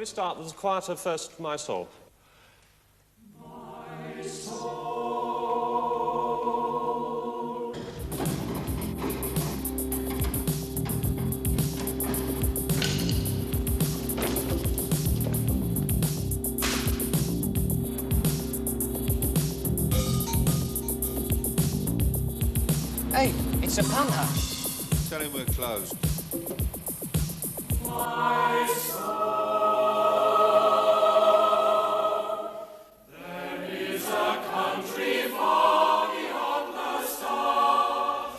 start with the quieter first, My Soul? My soul. Hey, it's a punter. Tell him we're closed. My soul, there is a country far beyond the stars.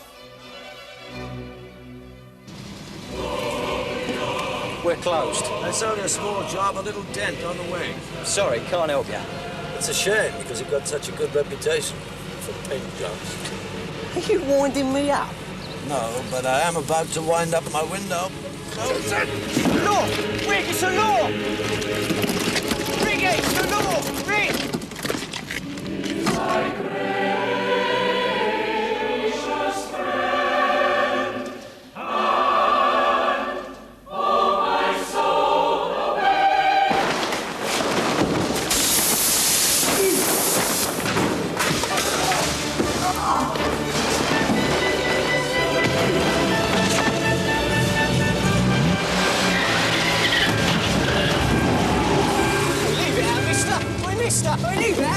We're closed. That's only a small job, a little dent on the way. Sorry, can't help you. It's a shame, because you've got such a good reputation for paint jobs. Are you winding me up? No, but I am about to wind up my window. Law! Rick, it's a law! Rick, it's a law! Rick! My gracious friend, and oh, my soul, away! Leave it out, mister! Oi, mister! Oi, leave it out!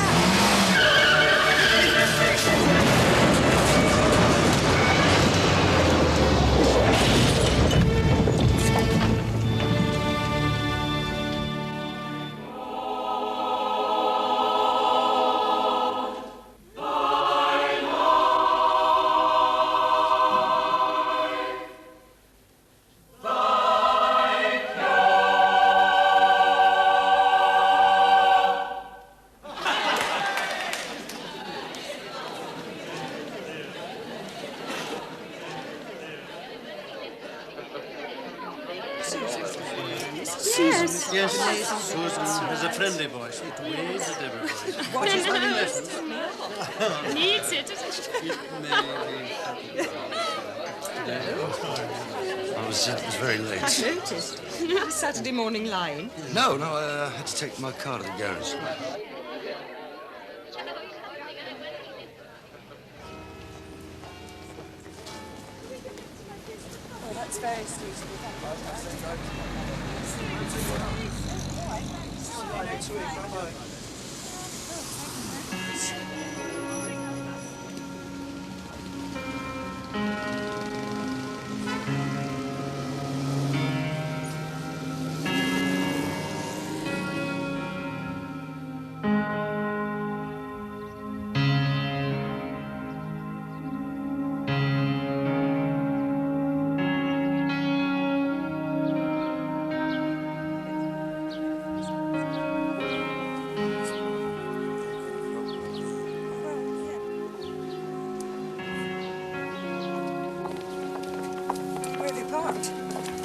Yes, Susan has a friendly voice. It waves at everybody. What is running left? Needs it. It may be. I was very late. I noticed. Saturday morning line. No, I had to take my car to the garage. Oh, that's very sweet. Where have you parked?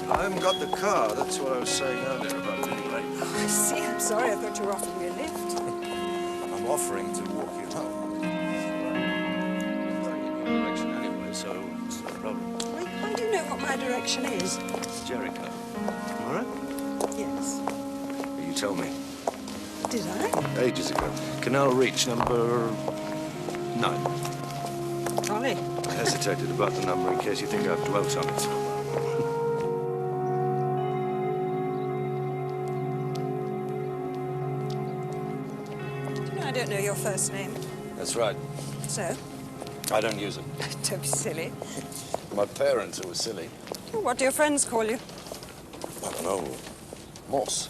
I haven't got the car. That's what I was saying earlier about being late. Oh, I see. I'm sorry. I thought you were offering me a lift. I'm offering to walk you home. I'm going in your direction anyway, so it's not a problem. Wait, how do you know what my direction is? Jericho. All right? Yes. You told me. Did I? Ages ago. Canal Reach, number 9. Golly. I hesitated about the number in case you think I've dwelt on it. I don't know your first name. That's right. So? I don't use it. Don't be silly. My parents were silly. Well, what do your friends call you? I don't know. Morse.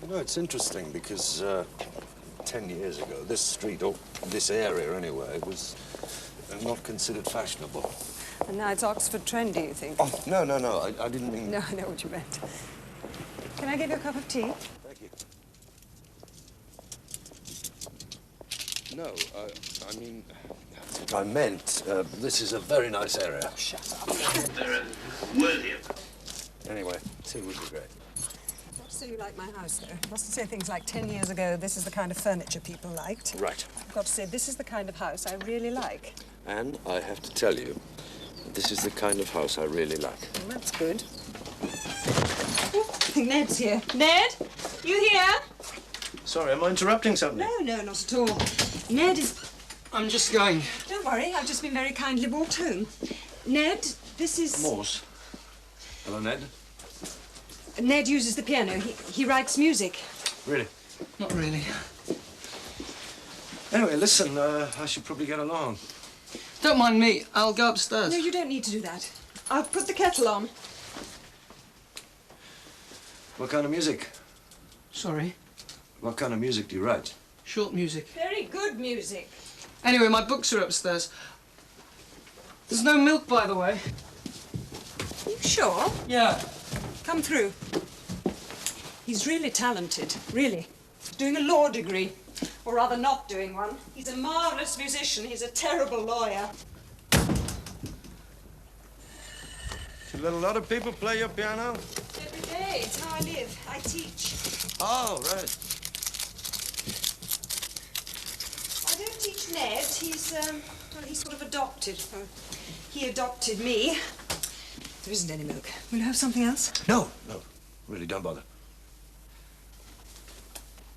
You know, it's interesting because 10 years ago, this street, or this area anyway, was not considered fashionable. And now it's Oxford trendy, you think? Oh, no, I didn't mean... No, I know what you meant. Can I give you a cup of tea? Thank you. No, I mean... I meant, this is a very nice area. Shut up. They're worthy of them. Anyway, tea would be great. Not to say you like my house, though. Mustn't say things like 10 years ago, this is the kind of furniture people liked. Right. I've got to say, this is the kind of house I really like. And I have to tell you, this is the kind of house I really like. Well, that's good. Oh, I think Ned's here. Ned? You here? Sorry, am I interrupting something? No, not at all. Ned is... I'm just going. Don't worry, I've just been very kindly walked home. Ned, this is... Morse. Hello, Ned. Ned uses the piano. He writes music. Really? Not really. Anyway, listen, I should probably get along. Don't mind me. I'll go upstairs. No, you don't need to do that. I'll put the kettle on. What kind of music? Sorry. What kind of music do you write? Short music. Very good music. Anyway, my books are upstairs. There's no milk, by the way. You sure? Yeah. Come through. He's really talented, really. Doing a law degree. Or rather, not doing one. He's a marvellous musician. He's a terrible lawyer. Let a lot of people play your piano? Every day. It's how I live. I teach. Oh, right. I don't teach Ned. He's, well, he's sort of adopted. He adopted me. There isn't any milk. Will you have something else? No, really, don't bother.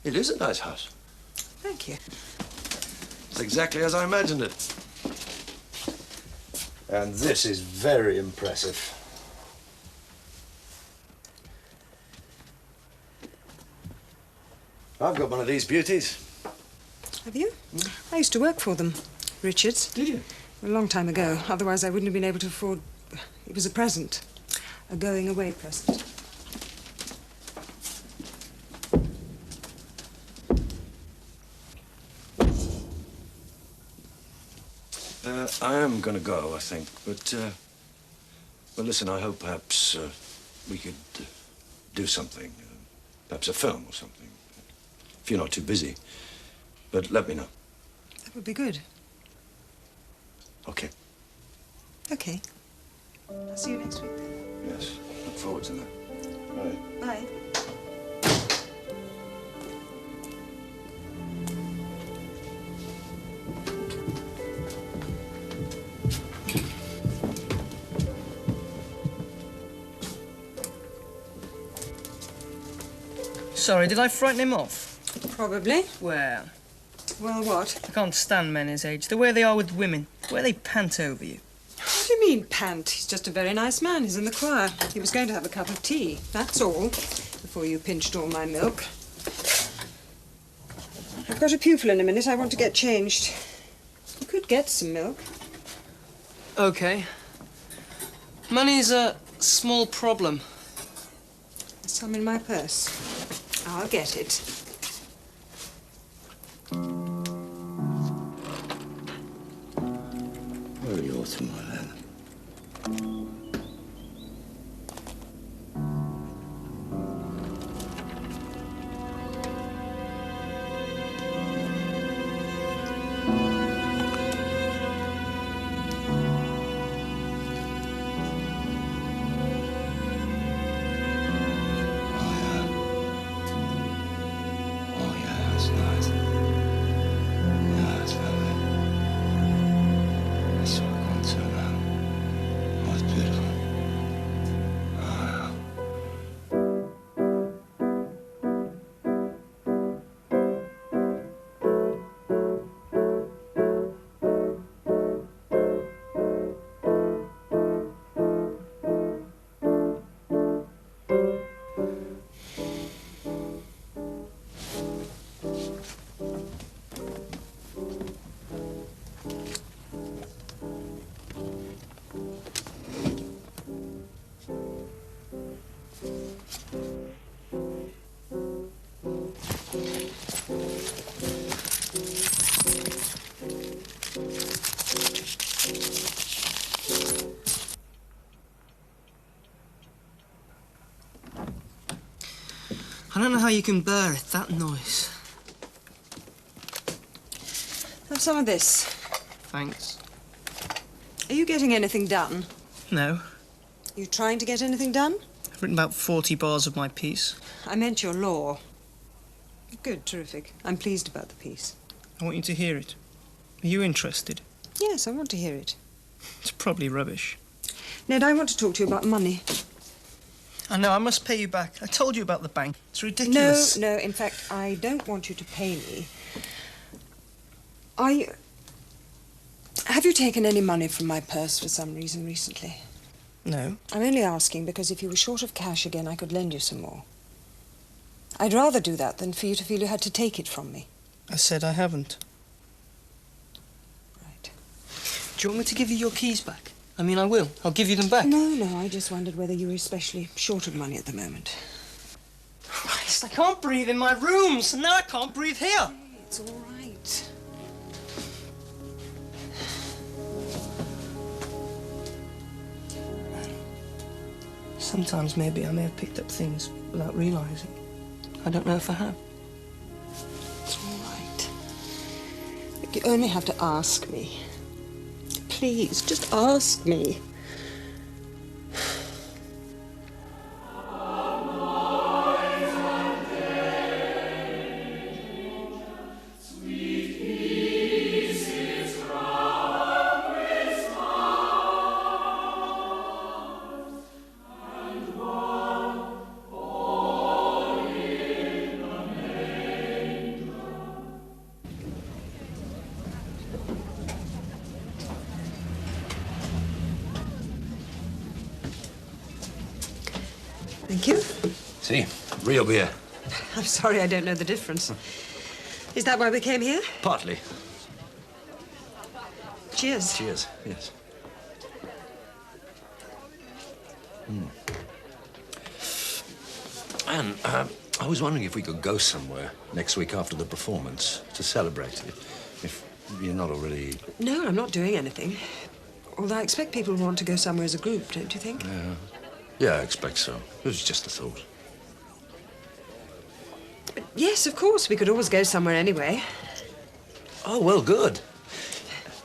It is a nice house. Thank you. It's exactly as I imagined it. And this is very impressive. I've got one of these beauties. Have you? I used to work for them. Richards. Did you? A long time ago. Otherwise, I wouldn't have been able to afford... It was a present. A going-away present. I am going to go, I think, but, well, listen, I hope perhaps we could do something, perhaps a film or something, if you're not too busy. But let me know. That would be good. Okay. Okay. I'll see you next week then. Yes, look forward to that. Bye. Bye. Sorry, did I frighten him off? Probably. Well, Well, what? I can't stand men his age. The way they are with women. The way they pant over you. What do you mean, pant? He's just a very nice man. He's in the choir. He was going to have a cup of tea. That's all. Before you pinched all my milk. I've got a pupil in a minute. I want to get changed. You could get some milk. Okay. Money's a small problem. There's some in my purse. I'll get it. Where are you off to, my lad? I don't know how you can bear it, that noise. Have some of this. Thanks. Are you getting anything done? No. You trying to get anything done? I've written about 40 bars of my piece. I meant your law. Good, terrific. I'm pleased about the piece. I want you to hear it. Are you interested? Yes, I want to hear it. It's probably rubbish. Ned, I want to talk to you about money. I know, I must pay you back. I told you about the bank. It's ridiculous. No, in fact, I don't want you to pay me. Have you taken any money from my purse for some reason recently? No. I'm only asking because if you were short of cash again, I could lend you some more. I'd rather do that than for you to feel you had to take it from me. I said I haven't. Right. Do you want me to give you your keys back? I mean, I will. I'll give you them back. No, I just wondered whether you were especially short of money at the moment. Christ, I can't breathe in my rooms, and now I can't breathe here. Hey, it's all right. Sometimes maybe I may have picked up things without realising. I don't know if I have. It's all right. But you only have to ask me. Please, just ask me. Thank you. See, real beer. I'm sorry I don't know the difference. Is that why we came here? Partly. Cheers. Cheers, yes. Anne, I was wondering if we could go somewhere next week after the performance to celebrate it, if you're not already... No, I'm not doing anything. Although I expect people want to go somewhere as a group, don't you think? Yeah, I expect so. It was just a thought. But yes, of course. We could always go somewhere anyway. Oh, well, good.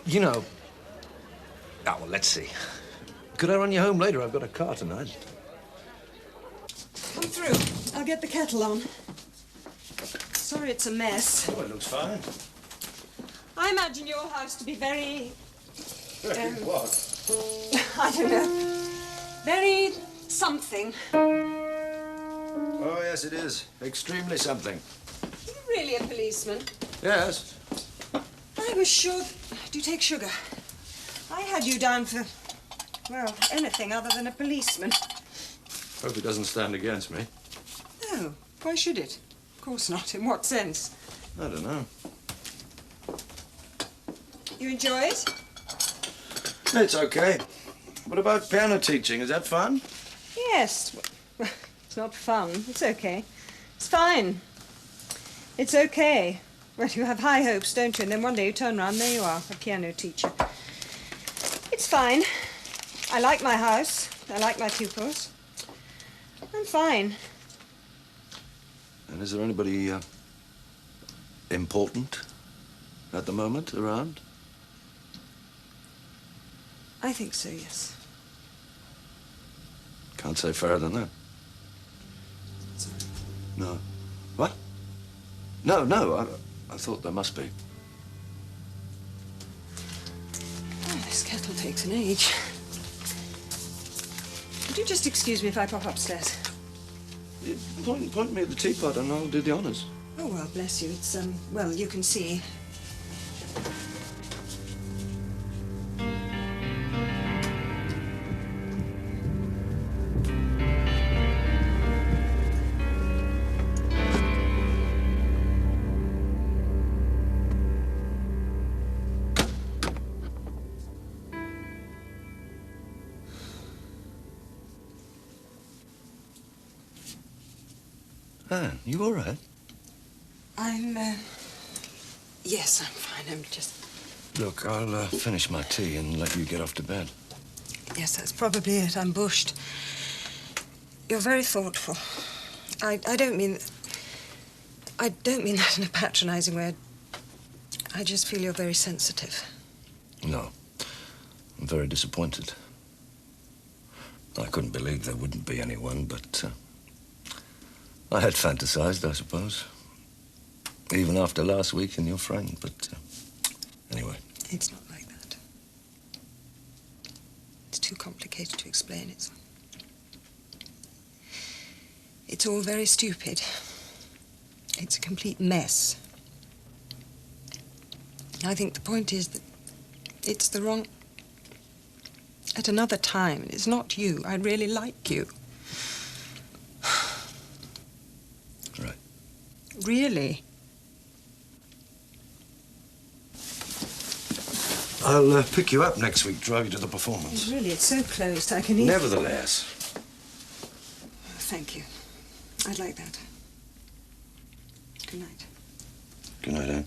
You know... Oh, well, let's see. Could I run you home later? I've got a car tonight. Come through. I'll get the kettle on. Sorry it's a mess. Oh, it looks fine. I imagine your house to be very... What? I don't know. Very something. Oh, yes, it is. Extremely something. Are you really a policeman? Yes. I was sure... Do you take sugar? I had you down for, well, anything other than a policeman. Hope it doesn't stand against me. No. Why should it? Of course not. In what sense? I don't know. You enjoy it? It's okay. What about piano teaching? Is that fun? Yes. Well, it's not fun. It's okay. It's fine. It's okay. Well, you have high hopes, don't you? And then one day you turn around, there you are, a piano teacher. It's fine. I like my house. I like my pupils. I'm fine. And is there anybody important at the moment around? I think so, yes. Can't say fairer than that. Sorry. No. What? No, I thought there must be. Oh, this kettle takes an age. Would you just excuse me if I pop upstairs? Point me at the teapot and I'll do the honours. Oh, well, bless you. It's, well, you can see. Anne, you all right? I'm, yes, I'm fine. I'm just... Look, I'll finish my tea and let you get off to bed. Yes, that's probably it. I'm bushed. You're very thoughtful. I don't mean... I don't mean that in a patronizing way. I just feel you're very sensitive. No. I'm very disappointed. I couldn't believe there wouldn't be anyone, but I had fantasized, I suppose. Even after last week and your friend, but anyway. It's not like that. It's too complicated to explain. It's all very stupid. It's a complete mess. I think the point is that it's the wrong... At another time, it's not you. I really like you. Right. Really? I'll pick you up next week, drive you to the performance. Really, it's so close. I can eat... Nevertheless. Thank you. I'd like that. Good night. Good night, Anne.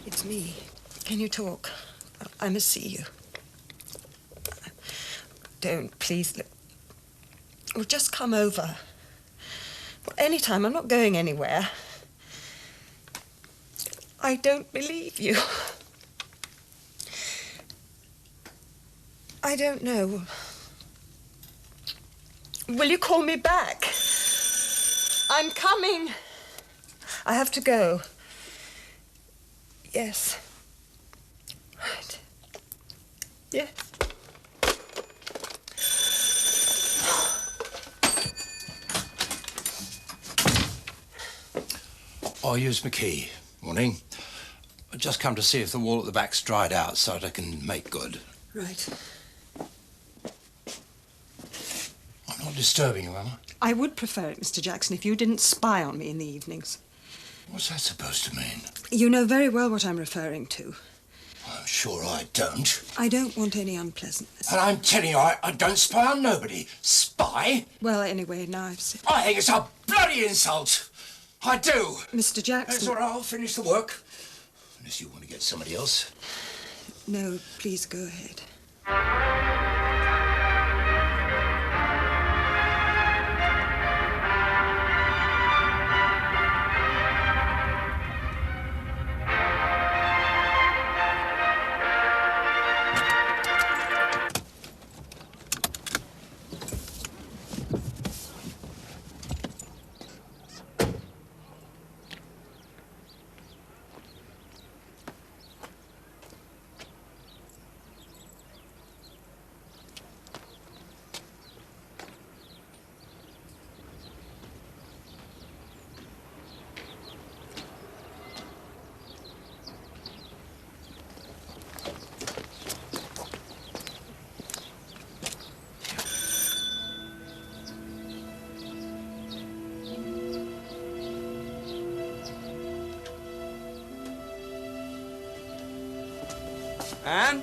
It's me. Can you talk? I must see you. Don't, please. Well, just come over. Well, anytime. I'm not going anywhere. I don't believe you. I don't know. Will you call me back? I'm coming. I have to go. Yes. Right. Yes. I use my key. Morning. I've just come to see if the wall at the back's dried out so that I can make good. Right. I'm not disturbing you, am I? I would prefer it, Mr. Jackson, if you didn't spy on me in the evenings. What's that supposed to mean? You know very well what I'm referring to. I'm sure I don't. I don't want any unpleasantness. And I'm telling you, I don't spy on nobody. Spy? Well, anyway, now I've said... I think it's a bloody insult. I do. Mr. Jackson... That's all right, I'll finish the work. Unless you want to get somebody else. No, please go ahead. Anne?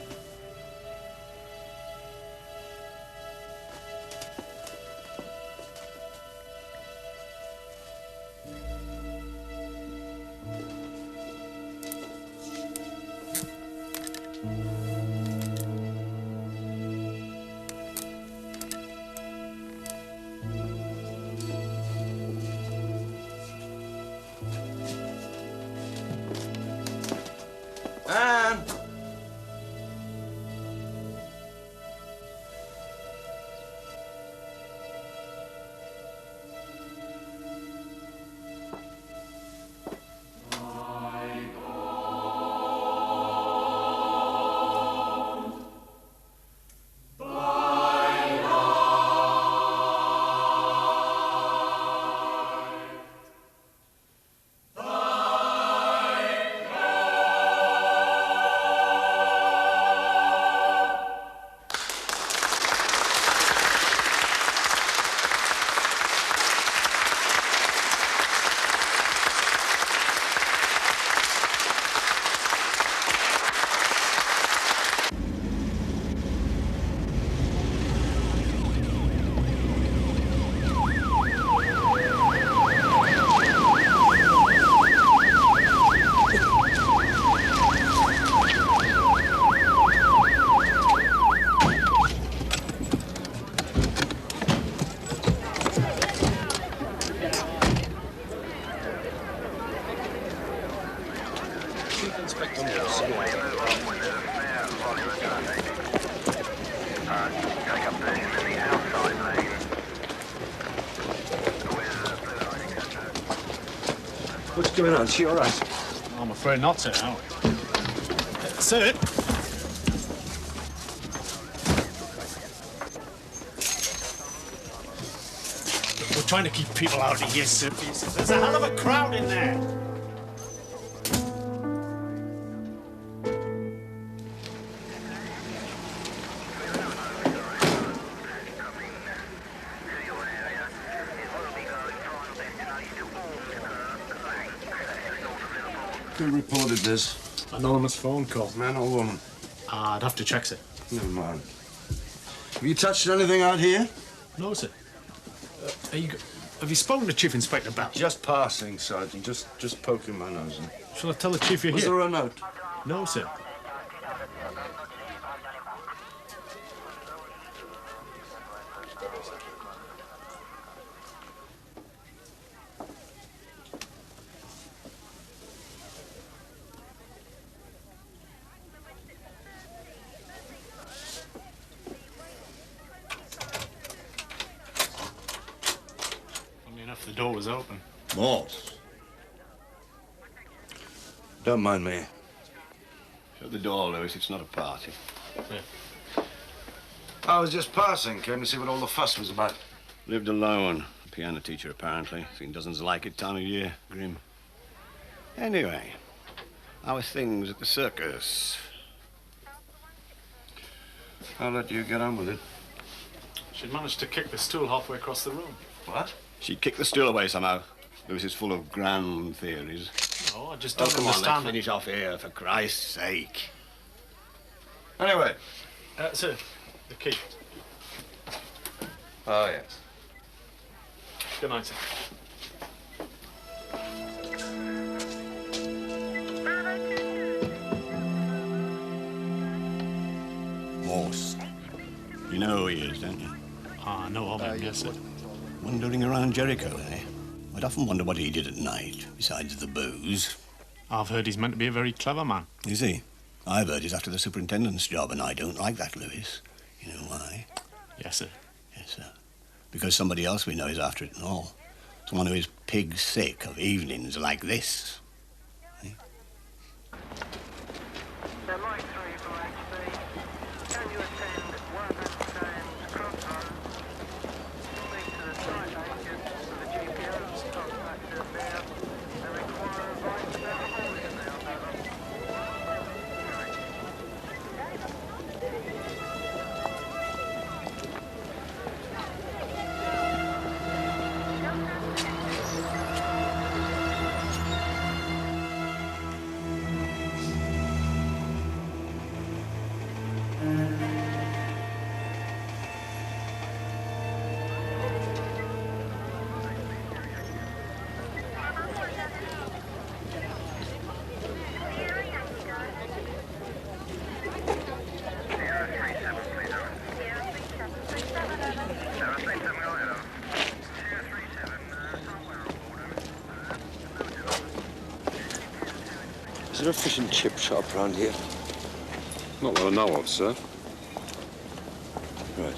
Anne? What's going on? Is she all right? I'm afraid not, sir, are we? Sir? We're trying to keep people out of here, sir. There's a hell of a crowd in there. Who reported this? Anonymous phone call. Man or woman? I'd have to check, sir. Never mind. Have you touched anything out here? No, sir. Have you spoken to Chief Inspector Bell? Just passing, Sergeant. Just poking my nose in. Shall I tell the Chief you're Was here? there a note? No, sir. Funny enough, the door was open. Morse. Don't mind me. Shut the door, Lewis. It's not a party. Yeah. I was just passing. Came to see what all the fuss was about. Lived alone. A piano teacher, apparently. Seen dozens like it time of year. Grim. Anyway, how are things at the circus? I'll let you get on with it. She'd managed to kick the stool halfway across the room. What? She kicked the stool away somehow. Lewis is full of grand theories. No, I just Oh, don't come on, let's understand. finish off here, for Christ's sake. Anyway. Sir, the key. Oh, yes. Good night, sir. Morse. You know who he is, don't you? Ah, no of him, yes, sir. Wandering around Jericho, eh? I'd often wonder what he did at night, besides the booze. I've heard he's meant to be a very clever man. Is he? I've heard he's after the superintendent's job, and I don't like that, Lewis. You know why? Yes, sir. Yes, sir. Because somebody else we know is after it and all. Someone who is pig sick of evenings like this. Eh? Mike 3 for HB. Can you attend 100 crossroads? Speak to the site agent for the GPO's contact them now. They require advice about the holiday now, Is there a fish and chip shop round here? Not that I know of, sir. Right.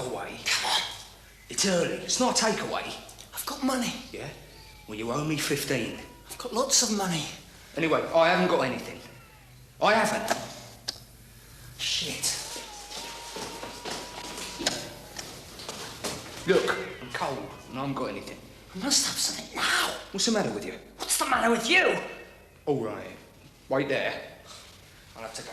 away. Come on. It's early. It's not a takeaway. I've got money. Yeah? Well, you owe me 15. I've got lots of money. Anyway, I haven't got anything. I haven't. Shit. Look, I'm cold and I haven't got anything. I must have something now. What's the matter with you? What's the matter with you? All right. Wait there. I'll have to go.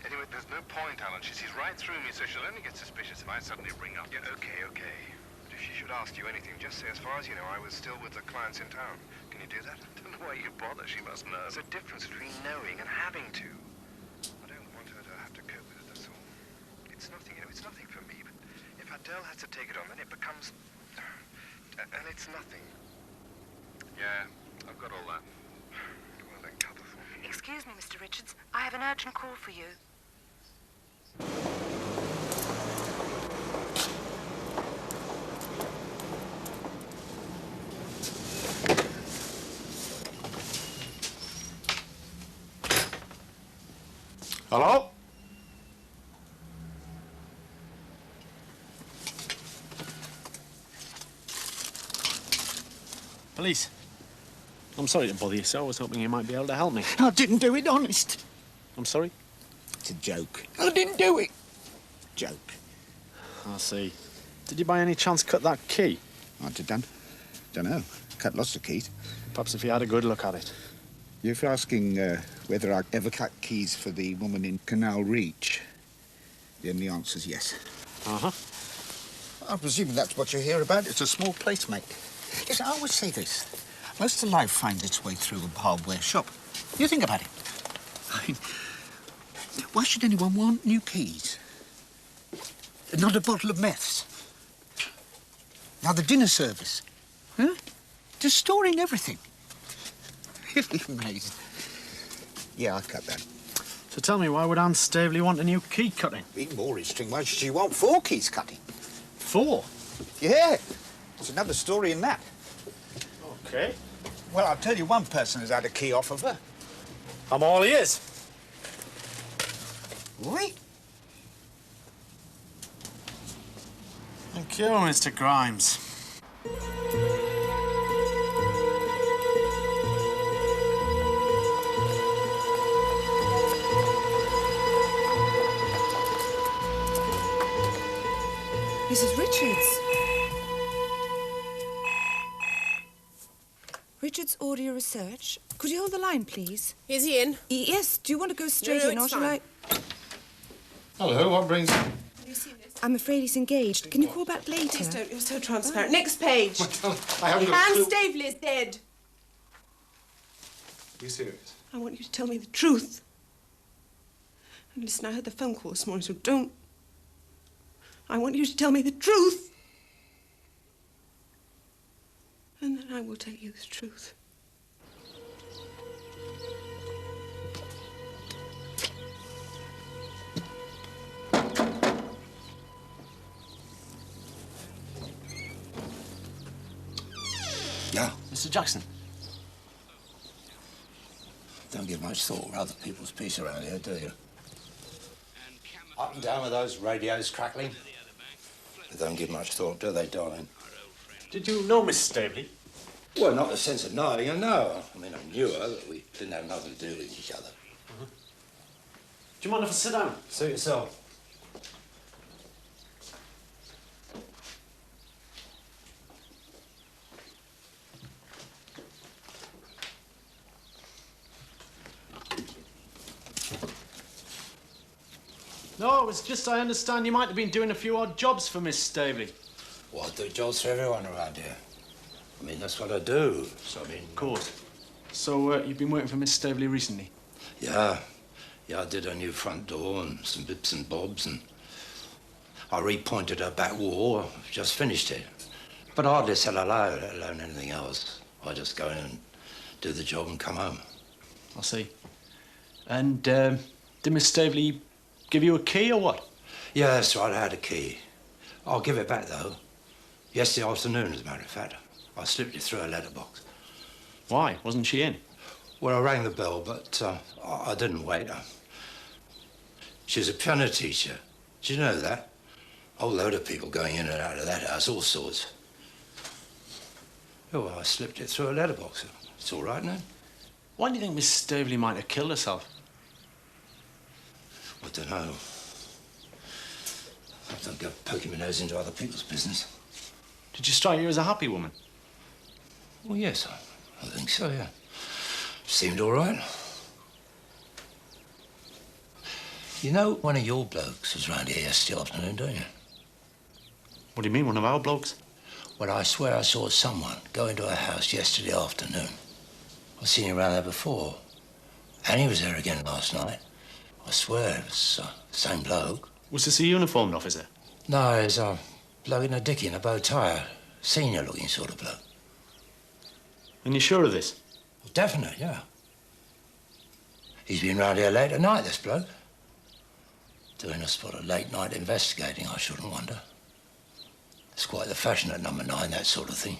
Anyway, there's no point, Alan. She sees right through me, so she'll only get suspicious if I suddenly ring up. Yeah, okay. But if she should ask you anything, just say, as far as you know, I was still with the clients in town. Can you do that? I don't know why you bother. She must know. There's a difference between knowing and having to. I don't want her to have to cope with it, that's all. It's nothing, it's nothing for me, but if Adele has to take it on, then it becomes... And it's nothing. Yeah, I've got all that. Well, then cover for me. Excuse me, Mr. Richards. I have an urgent call for you. Hello? Police. I'm sorry to bother you, sir. I was hoping you might be able to help me. I didn't do it, honest. I'm sorry? It's a joke. I didn't do it. Joke. I see. Did you by any chance cut that key? I'd have done. Don't know. Cut lots of keys. Perhaps if you had a good look at it. You're asking whether I ever cut keys for the woman in Canal Reach, then the answer's yes. Uh-huh. I presume that's what you hear about. It's a small place, mate. Yes, I always say this. Most of life finds its way through a hardware shop. You think about it. I mean, why should anyone want new keys? Not a bottle of meths. Now, the dinner service. Huh? Just storing everything. Amazing. Yeah, I cut that. So tell me, why would Anne Staveley want a new key cutting? Even more interesting, why should she want 4 keys cutting? 4? Yeah. There's another story in that. OK. Well, I'll tell you one person has had a key off of her. I'm all ears. Oui? Thank you, Mr. Grimes. Mrs. Richards. Richards Audio Research. Could you hold the line, please? Is he in? Yes. Do you want to go straight No, in, or it's shall I? fine. Hello, what brings... Have you seen this? I'm afraid he's engaged. Can you call back later? Please don't. You're so transparent. Next page. I haven't got a Anne clue. Staveley is dead. Are you serious? I want you to tell me the truth. And listen, I heard the phone call this morning, so don't. I want you to tell me the truth. And then I will tell you the truth. Yeah. Mr. Jackson. Don't give much thought to other people's peace around here, do you? Up and down with those radios crackling. They don't give much thought, do they, darling? Did you know Miss Staveley? Well, not in the sense of knowing her, no. I mean, I knew her, but we didn't have nothing to do with each other. Do you mind if I sit down? Suit yourself. No, it was just I understand you might have been doing a few odd jobs for Miss Staveley. Well, I do jobs for everyone around here. I mean, that's what I do. So, I mean... Of course. So, you've been working for Miss Staveley recently? Yeah. Yeah, I did her new front door and some bits and bobs, and I repointed her back wall. I've just finished it. But I hardly said hello, let alone anything else. I just go in and do the job and come home. I see. And, did Miss Staveley give you a key or what? Yeah, that's right, I had a key. I'll give it back, though. Yesterday afternoon, as a matter of fact. I slipped it through her letterbox. Why? Wasn't she in? Well, I rang the bell, but I didn't wait. She was a piano teacher. Did you know that? A whole load of people going in and out of that house, all sorts. Oh, well, I slipped it through her letterbox. It's all right now. Why do you think Miss Staveley might have killed herself? I don't know. I don't go poking my nose into other people's business. Did she strike you as a happy woman? Well, yes, I think so, yeah. Seemed all right. You know, one of your blokes was round here yesterday afternoon, don't you? What do you mean, one of our blokes? Well, I swear I saw someone go into a house yesterday afternoon. I've seen him around there before. And he was there again last night. I swear it was the same bloke. Was this a uniformed officer? No, it's a bloke in a dickie and a bow tie. Senior-looking sort of bloke. And you're sure of this? Well, definite, yeah. He's been round here late at night, this bloke. Doing a spot of late-night investigating, I shouldn't wonder. It's quite the fashion at number 9, that sort of thing.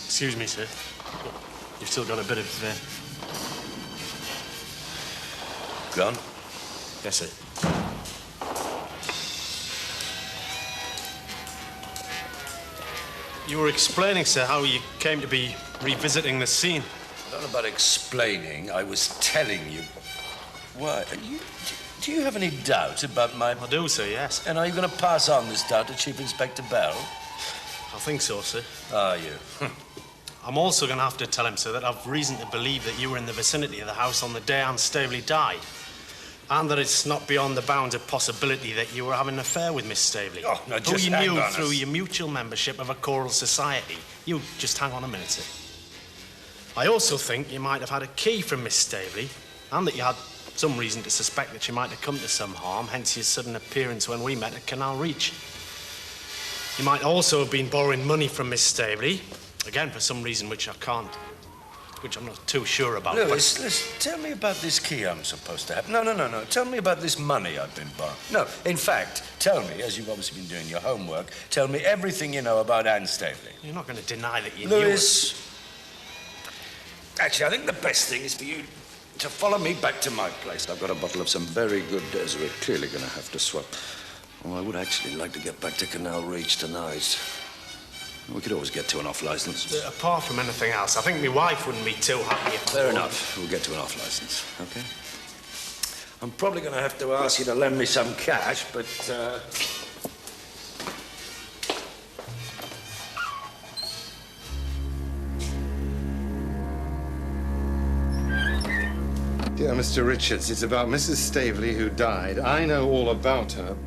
Excuse me, sir. You've still got a bit of... Gun? Yes, sir. You were explaining, sir, how you came to be revisiting the scene. I don't know about explaining. I was telling you. Why? Do you have any doubt about my... I do, sir, yes. And are you going to pass on this doubt to Chief Inspector Bell? I think so, sir. Are you? I'm also going to have to tell him, sir, that I've reason to believe that you were in the vicinity of the house on the day Anne Staveley died. And that it's not beyond the bounds of possibility that you were having an affair with Miss Staveley. Oh, no, just who you knew hang on through your mutual membership of a choral society. You just hang on a minute, sir. I also think you might have had a key from Miss Staveley, and that you had some reason to suspect that she might have come to some harm, hence your sudden appearance when we met at Canal Reach. You might also have been borrowing money from Miss Staveley, again, for some reason which I'm not too sure about. Lewis, tell me about this key I'm supposed to have. No. Tell me about this money I've been borrowing. No, in fact, tell me, as you've obviously been doing your homework, tell me everything you know about Anne Staveley. You're not going to deny that you Lewis, actually, I think the best thing is for you to follow me back to my place. I've got a bottle of some very good Des we're clearly going to have to swap. Oh, I would actually like to get back to Canal Reach tonight. We could always get to an off-licence. Apart from anything else, I think my wife wouldn't be too happy if... Fair enough. We'll get to an off-licence, OK? I'm probably going to have to ask you to lend me some cash, but, Dear Mr. Richards, it's about Mrs. Staveley who died. I know all about her.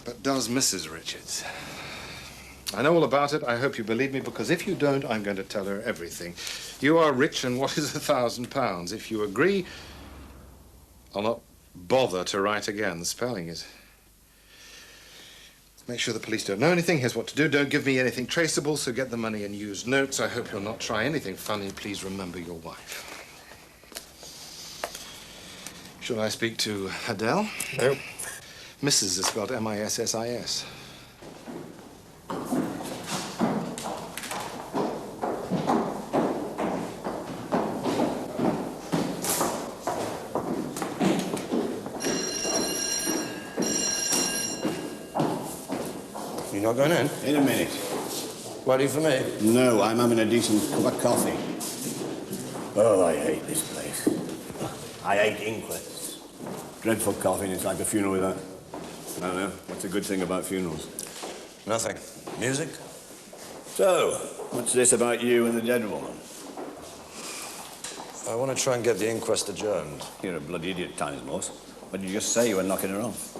But does Mrs. Richards? I know all about it. I hope you believe me, because if you don't, I'm going to tell her everything. You are rich, and what is £1,000? If you agree, I'll not bother to write again. The spelling is... Make sure the police don't know anything. Here's what to do. Don't give me anything traceable, so get the money and use notes. I hope you'll not try anything funny. Please remember your wife. Should I speak to Adele? No. Mrs. is spelled M-I-S-S-I-S. You're not going in? In a minute. Ready for me? No, I'm having a decent cup of coffee. Oh, I hate this place. I hate inquests. Dreadful coffee, and it's like a funeral without... I don't know. What's a good thing about funerals? Nothing. Music? So, what's this about you and the dead woman? I want to try and get the inquest adjourned. You're a bloody idiot at times, Morse. What did you just say you were knocking her off?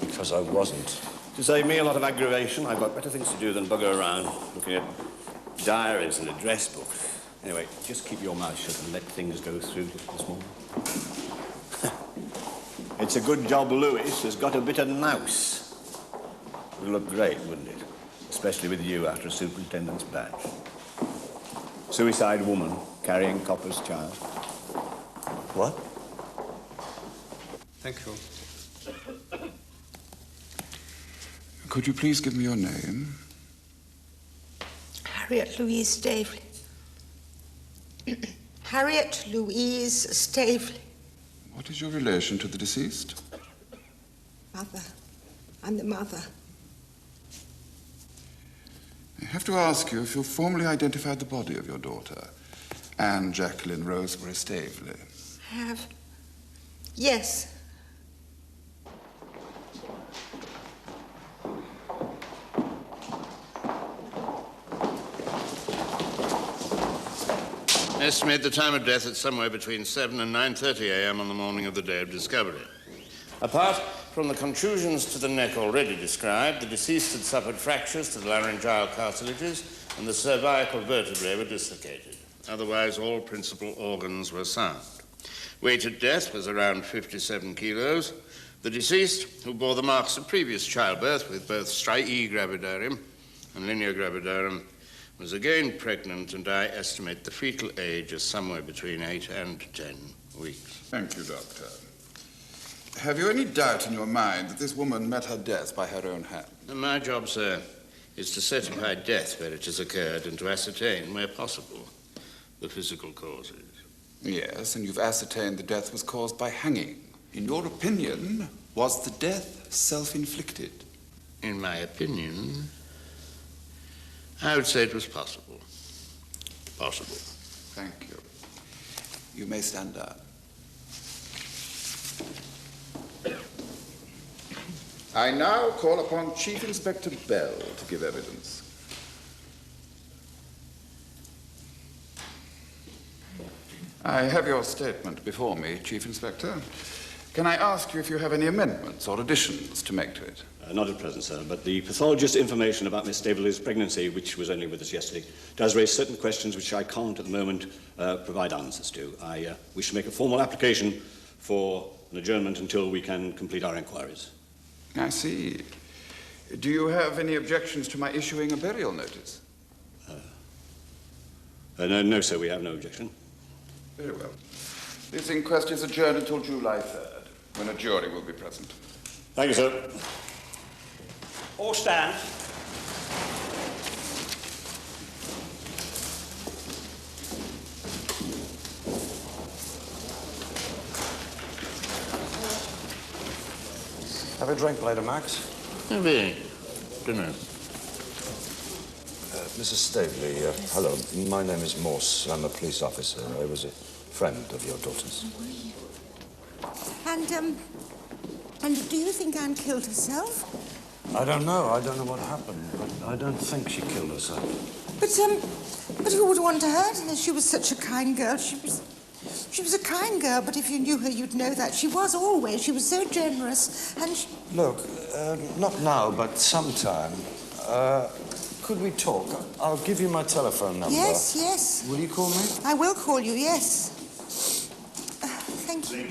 Because I wasn't. To save me a lot of aggravation, I've got better things to do than bugger around looking at diaries and address books. Anyway, just keep your mouth shut and let things go through this morning. It's a good job Lewis has got a bit of nous. It would look great, wouldn't it? Especially with you after a superintendent's badge. Suicide woman carrying copper's child. What? Thank you. Could you please give me your name? Harriet Louise Stavely. Harriet Louise Stavely. What is your relation to the deceased? Mother. I'm the mother. I have to ask you if you formally identified the body of your daughter, Anne Jacqueline Rosemary Stavely. Have. Yes. Estimate the time of death at somewhere between 7 and 9:30 a.m. on the morning of the day of discovery. Apart from the contusions to the neck already described, the deceased had suffered fractures to the laryngeal cartilages and the cervical vertebrae were dislocated. Otherwise, all principal organs were sound. Weight at death was around 57 kilos. The deceased, who bore the marks of previous childbirth with both striae gravidarum and linea gravidarum, was again pregnant, and I estimate the fetal age as somewhere between 8 and 10 weeks. Thank you, Doctor. Have you any doubt in your mind that this woman met her death by her own hand? My job, sir, is to certify death where it has occurred and to ascertain, where possible, the physical causes. Yes, and you've ascertained the death was caused by hanging. In your opinion, was the death self-inflicted? In my opinion, I would say it was possible. Possible. Thank you. You may stand down. I now call upon Chief Inspector Bell to give evidence. I have your statement before me, Chief Inspector. Can I ask you if you have any amendments or additions to make to it? Not at present, sir, but the pathologist's information about Miss Stavely's pregnancy, which was only with us yesterday, does raise certain questions which I can't at the moment provide answers to. I wish to make a formal application for an adjournment until we can complete our inquiries. I see. Do you have any objections to my issuing a burial notice? No, sir, we have no objection. Very well. This inquest is adjourned until July 3rd, when a jury will be present. Thank you, sir. All stand. Have a drink later, Max? Maybe. Don't know. Mrs. Stavely, hello. My name is Morse. I'm a police officer. I was a friend of your daughter's. And do you think Anne killed herself? I don't know. I don't know what happened, but I don't think she killed herself. But who would want to hurt her? She was such a kind girl. She was a kind girl, but if you knew her, you'd know that. She was always. She was so generous, and she... Look, not now, but sometime. Could we talk? I'll give you my telephone number. Yes, yes. Will you call me? I will call you, yes. Thank you.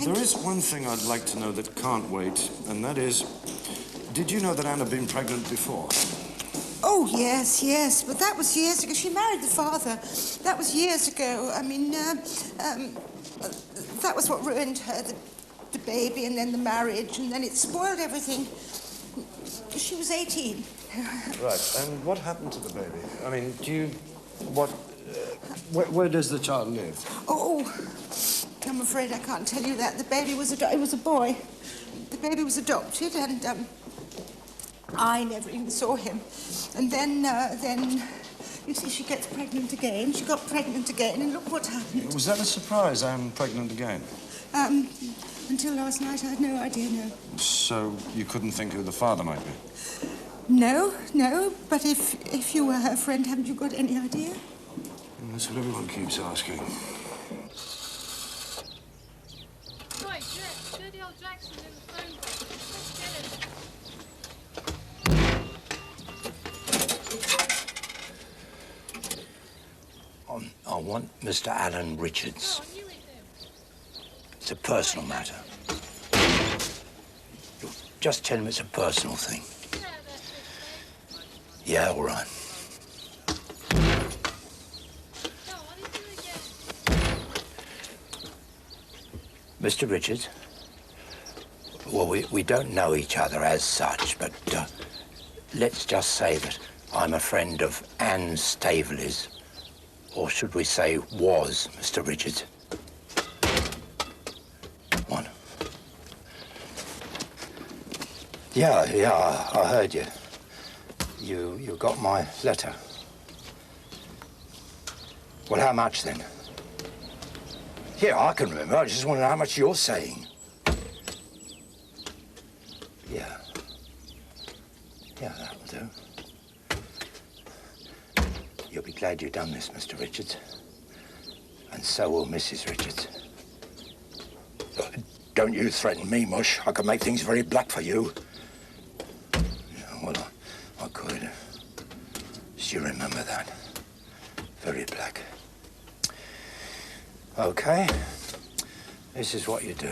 There is one thing I'd like to know that can't wait, and that is, did you know that Anne had been pregnant before? Oh, yes, yes, but that was years ago. She married the father. That was years ago. I mean, that was what ruined her, the baby and then the marriage, and then it spoiled everything. She was 18. Right, and what happened to the baby? I mean, where does the child live? Oh, I'm afraid I can't tell you that. The baby was it was a boy. The baby was adopted, and I never even saw him. And then, you see, she gets pregnant again. She got pregnant again, and look what happened. Was that a surprise, Anne pregnant again? Until last night, I had no idea, no. So you couldn't think who the father might be? No, no, but if you were her friend, haven't you got any idea? Well, that's what everyone keeps asking. Right, Dirty old Jackson's in the phone box. Let's get him. I want Mr. Alan Richards. It's a personal matter. Look, just tell him it's a personal thing. Yeah, all right. Mr. Richards? Well, we don't know each other as such, but let's just say that I'm a friend of Anne Staveley's. Or should we say was, Mr. Richards? What? Yeah, I heard you. You got my letter. Well, how much then? Yeah, I can remember. I just want to know how much you're saying. Yeah. Yeah, that'll do. You'll be glad you've done this, Mr. Richards. And so will Mrs. Richards. Don't you threaten me, Mush. I could make things very black for you. Yeah, well, I could. Just you remember that. Very black. Okay. This is what you do.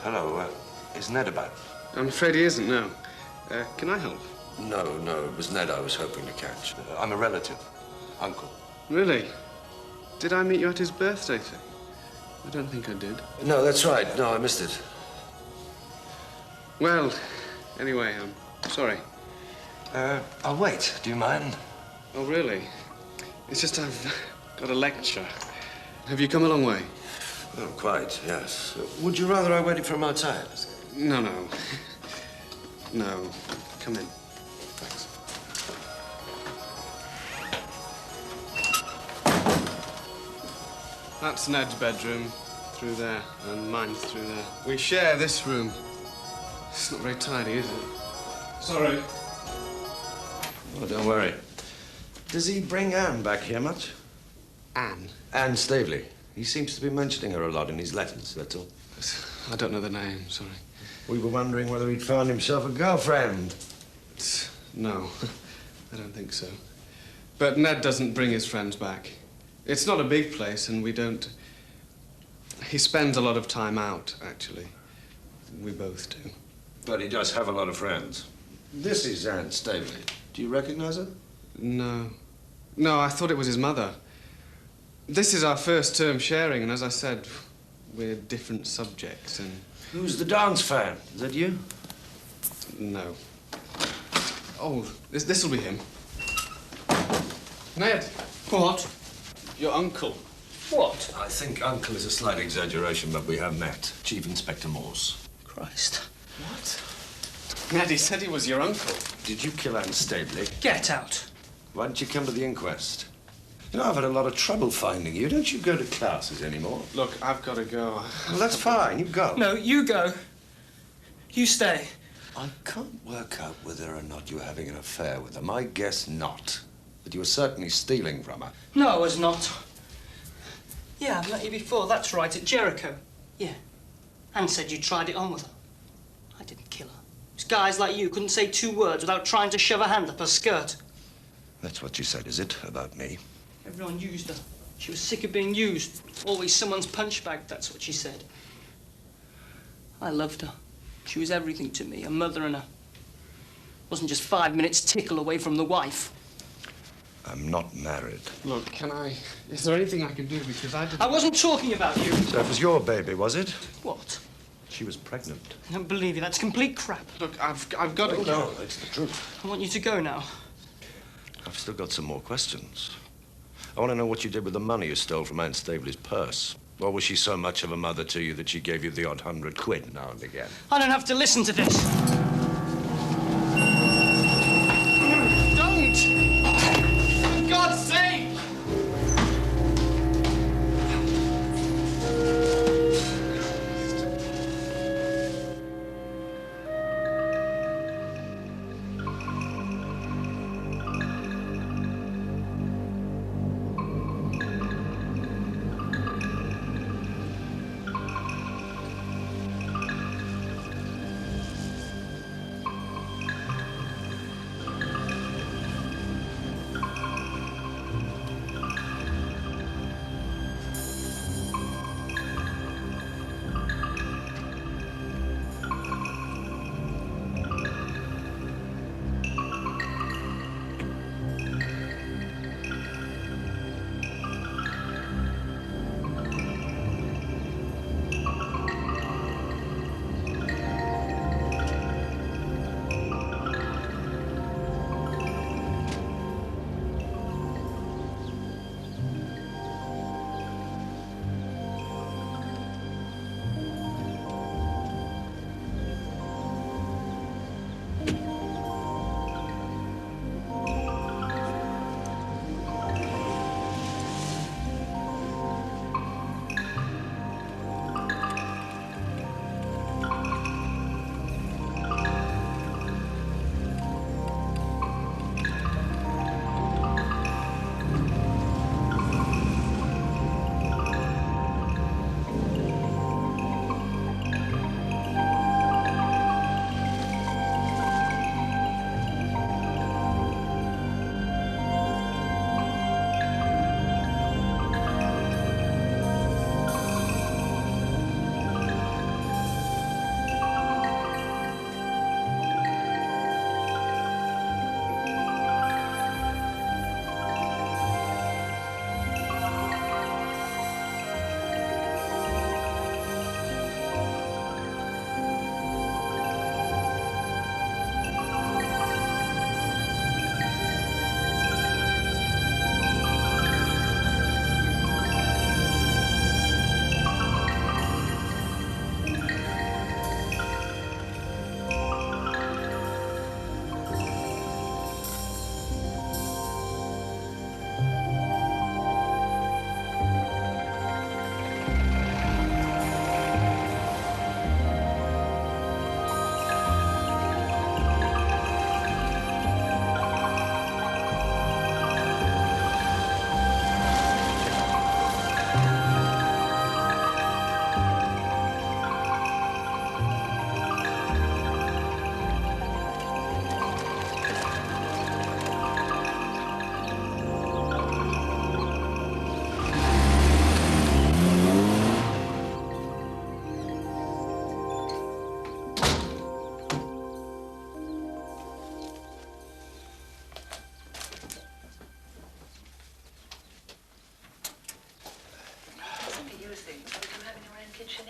Hello. Is Ned about? I'm afraid he isn't, no. Can I help? No, it was Ned I was hoping to catch. I'm a relative. Uncle. Really? Did I meet you at his birthday thing? I don't think I did. No, that's right. No, I missed it. Well, anyway, I'm sorry. I'll wait. Do you mind? Oh, really? It's just I've got a lecture. Have you come a long way? Oh, quite, yes. Would you rather I waited for him outside? No. No. Come in. Thanks. That's Ned's bedroom, through there, and mine's through there. We share this room. It's not very tidy, is it? Sorry. Oh, don't worry. Does he bring Anne back here much? Anne? Anne Staveley. He seems to be mentioning her a lot in his letters, that's all. I don't know the name, sorry. We were wondering whether he'd found himself a girlfriend. No, I don't think so. But Ned doesn't bring his friends back. It's not a big place, and we don't... He spends a lot of time out, actually. We both do. But he does have a lot of friends. This is Anne Staveley. Do you recognize her? No. No, I thought it was his mother. This is our first term sharing, and as I said, we're different subjects, and... Who's the dance fan? Is that you? No. Oh, this'll be him. Ned. What? Your uncle. What? I think uncle is a slight exaggeration, but we have met. Chief Inspector Morse. Christ. What? Ned, he said he was your uncle. Did you kill Anne Staveley? Get out. Why didn't you come to the inquest? You know, I've had a lot of trouble finding you. Don't you go to classes anymore? Look, I've got to go. Well, that's fine. You go. No, you go. You stay. I can't work out whether or not you're having an affair with her. My guess not. But you were certainly stealing from her. No, I was not. Yeah, I've met you before. That's right, at Jericho. Yeah. Anne said you tried it on with her. I didn't kill her. It's guys like you couldn't say 2 words without trying to shove a hand up her skirt. That's what you said, is it, about me? Everyone used her. She was sick of being used. Always someone's punch bag, that's what she said. I loved her. She was everything to me, a mother and a... Wasn't just 5 minutes tickle away from the wife. I'm not married. Look, can I... Is there anything I can do? Because I didn't... I wasn't talking about you. So it was your baby, was it? What? She was pregnant. I don't believe you. That's complete crap. Look, I've got to go. No, it's the truth. I want you to go now. I've still got some more questions. I want to know what you did with the money you stole from Anne Staveley's purse. Or was she so much of a mother to you that she gave you the odd £100 now and again? I don't have to listen to this. Don't! For God's sake!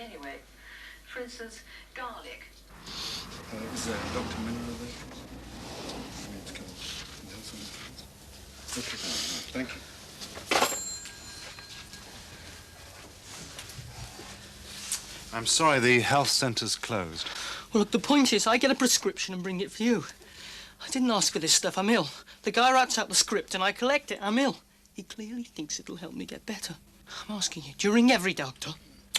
anyway. For instance, garlic. Is Dr. Minghella there? Okay, thank you. I'm sorry, the health centre's closed. Well, look, the point is, I get a prescription and bring it for you. I didn't ask for this stuff, I'm ill. The guy writes out the script and I collect it, I'm ill. He clearly thinks it'll help me get better. I'm asking you, do you ring every doctor?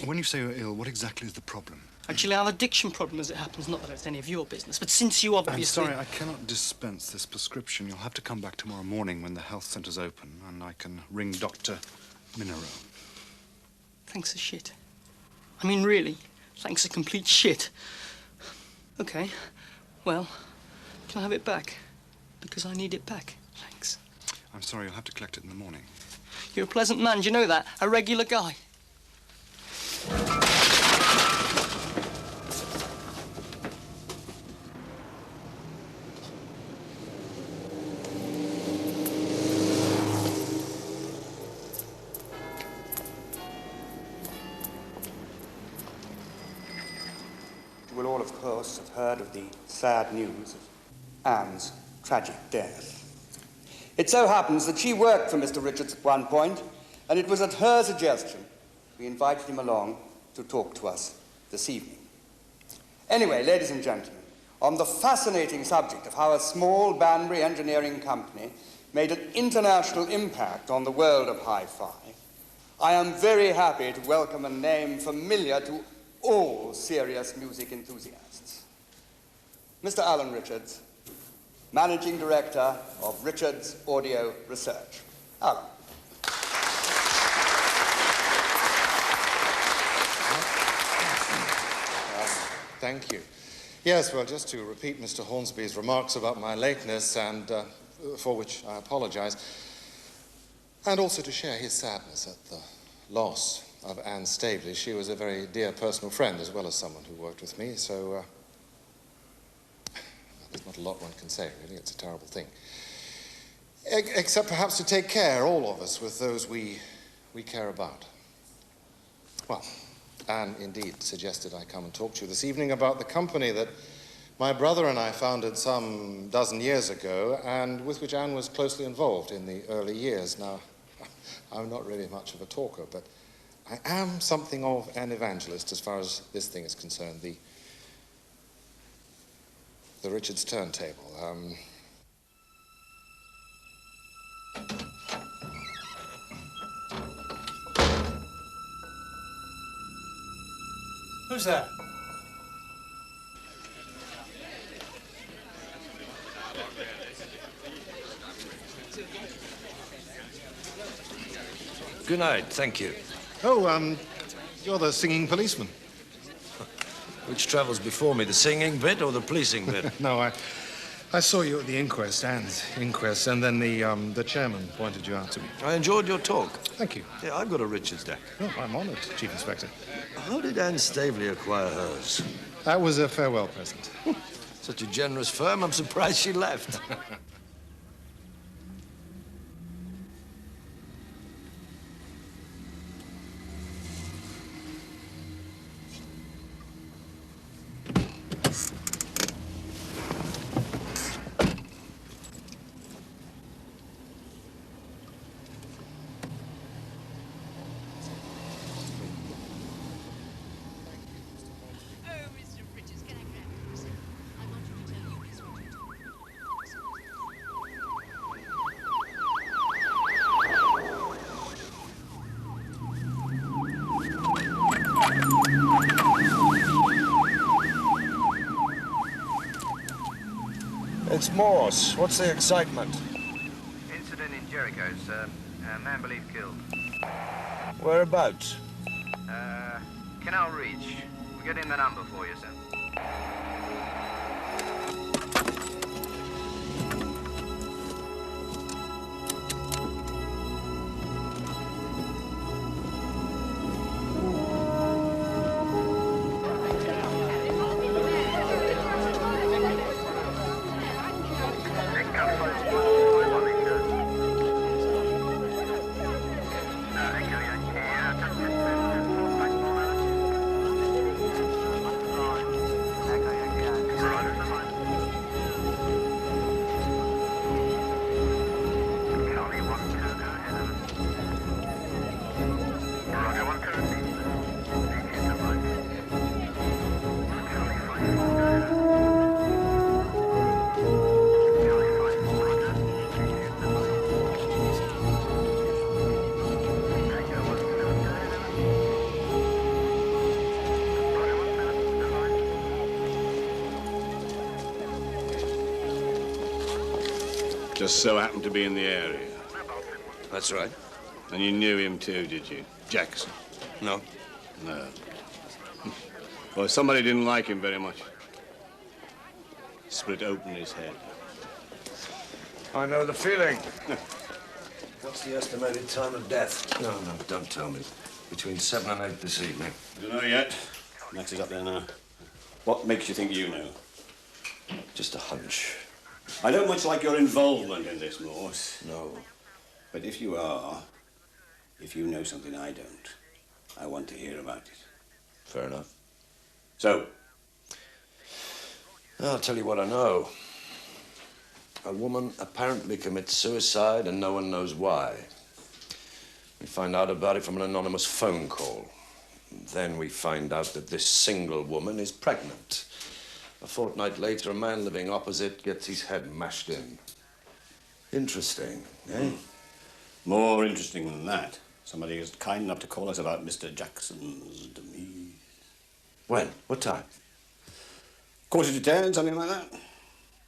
When you say you're ill, what exactly is the problem? Actually, I have an addiction problem as it happens, not that it's any of your business, but since you obviously... I'm sorry, I cannot dispense this prescription. You'll have to come back tomorrow morning when the health centre's open, and I can ring Dr. Minghella. Thanks a shit. I mean, really, thanks a complete shit. Okay, well, can I have it back? Because I need it back. Thanks. I'm sorry, you'll have to collect it in the morning. You're a pleasant man, do you know that? A regular guy. You will all, of course, have heard of the sad news of Anne's tragic death. It so happens that she worked for Mr. Richards at one point, and it was at her suggestion we invited him along to talk to us this evening. Anyway, ladies and gentlemen, on the fascinating subject of how a small Banbury engineering company made an international impact on the world of hi-fi, I am very happy to welcome a name familiar to all serious music enthusiasts. Mr. Alan Richards, Managing Director of Richards Audio Research. Alan. Thank you. Yes, well, just to repeat Mr. Hornsby's remarks about my lateness, and for which I apologize, and also to share his sadness at the loss of Anne Stavely. She was a very dear personal friend as well as someone who worked with me, so there's not a lot one can say, really. It's a terrible thing. Except perhaps to take care, all of us, with those we care about. Well, Anne indeed suggested I come and talk to you this evening about the company that my brother and I founded some dozen years ago, and with which Anne was closely involved in the early years. Now, I'm not really much of a talker, but I am something of an evangelist as far as this thing is concerned, the Richards turntable. Who's that? Good night, thank you. Oh, you're the singing policeman. Which travels before me, the singing bit or the policing bit? No, I saw you at the inquest, Anne's inquest, and then the chairman pointed you out to me. I enjoyed your talk. Thank you. Yeah, I've got a Richards deck. Oh, I'm honored, Chief Inspector. How did Anne Stavely acquire hers? That was a farewell present. Such a generous firm, I'm surprised she left. It's Morse. What's the excitement? Incident in Jericho, sir. A man believed killed. Whereabouts? Canal Reach. We're getting the number for you, sir. just so happened to be in the area. That's right. And you knew him too, did you? Jackson? No. No. Well, somebody didn't like him very much. Split open his head. I know the feeling. What's the estimated time of death? No, don't tell me. Between 7 and 8 this evening. Don't know yet. Max is up there now. What makes you think you know? Just a hunch. I don't much like your involvement in this, Morse. No. But if you are, if you know something I don't, I want to hear about it. Fair enough. So? I'll tell you what I know. A woman apparently commits suicide and no one knows why. We find out about it from an anonymous phone call. Then we find out that this single woman is pregnant. A fortnight later, a man living opposite gets his head mashed in. Interesting, eh? More interesting than that. Somebody is kind enough to call us about Mr. Jackson's demise. When? What time? 10:45, something like that.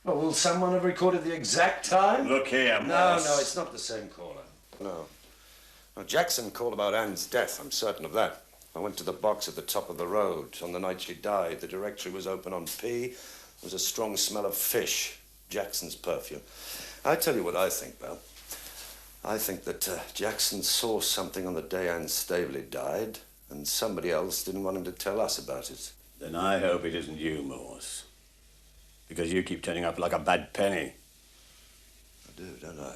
Oh, will someone have recorded the exact time? Look here, No, Morse. no, it's not the same caller. No. Now, Jackson called about Anne's death, I'm certain of that. I went to the box at the top of the road. On the night she died, the directory was open on P. There was a strong smell of fish, Jackson's perfume. I tell you what I think, Belle. I think that Jackson saw something on the day Anne Staveley died, and somebody else didn't want him to tell us about it. Then I hope it isn't you, Morse. Because you keep turning up like a bad penny. I do, don't I?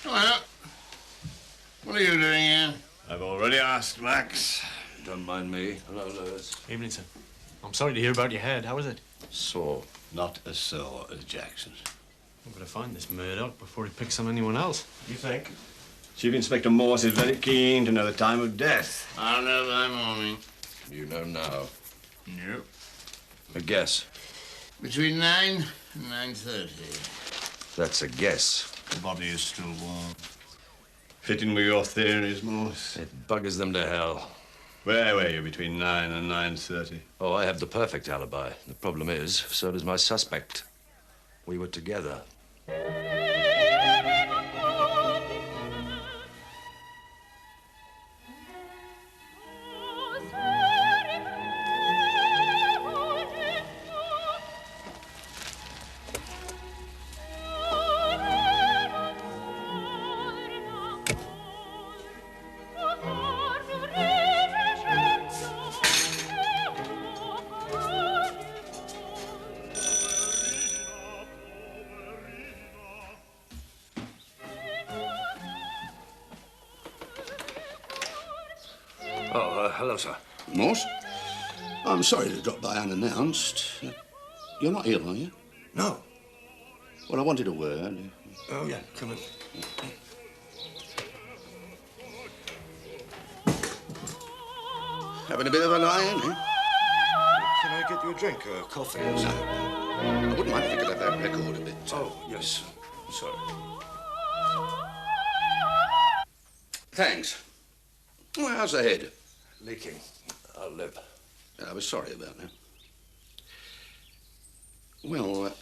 Well, what are you doing here? I've already asked Max. Don't mind me. Hello, Lewis. Evening, sir. I'm sorry to hear about your head. How is it? Sore. Not as sore as Jackson's. I'm going to find this Murdoch before he picks on anyone else. You think? Chief Inspector Morse is very keen to know the time of death. I'll know by morning. You know now. Nope. A guess. Between 9 and 9:30. That's a guess. The body is still warm. Fitting with your theories, Morse. It buggers them to hell. Where were you between 9 and 9:30? Oh, I have the perfect alibi. The problem is, so does my suspect. We were together. Hello, sir. Morse? I'm sorry to drop by unannounced. You're not ill, are you? No. Well, I wanted a word. Oh, yeah, come in. Having a bit of a lie-in, eh? Can I get you a drink, coffee or something? I wouldn't mind if you could have that record a bit. Oh, yes. Sorry. Thanks. Well, how's the head? Leaking. I'll live. I was sorry about that. Well,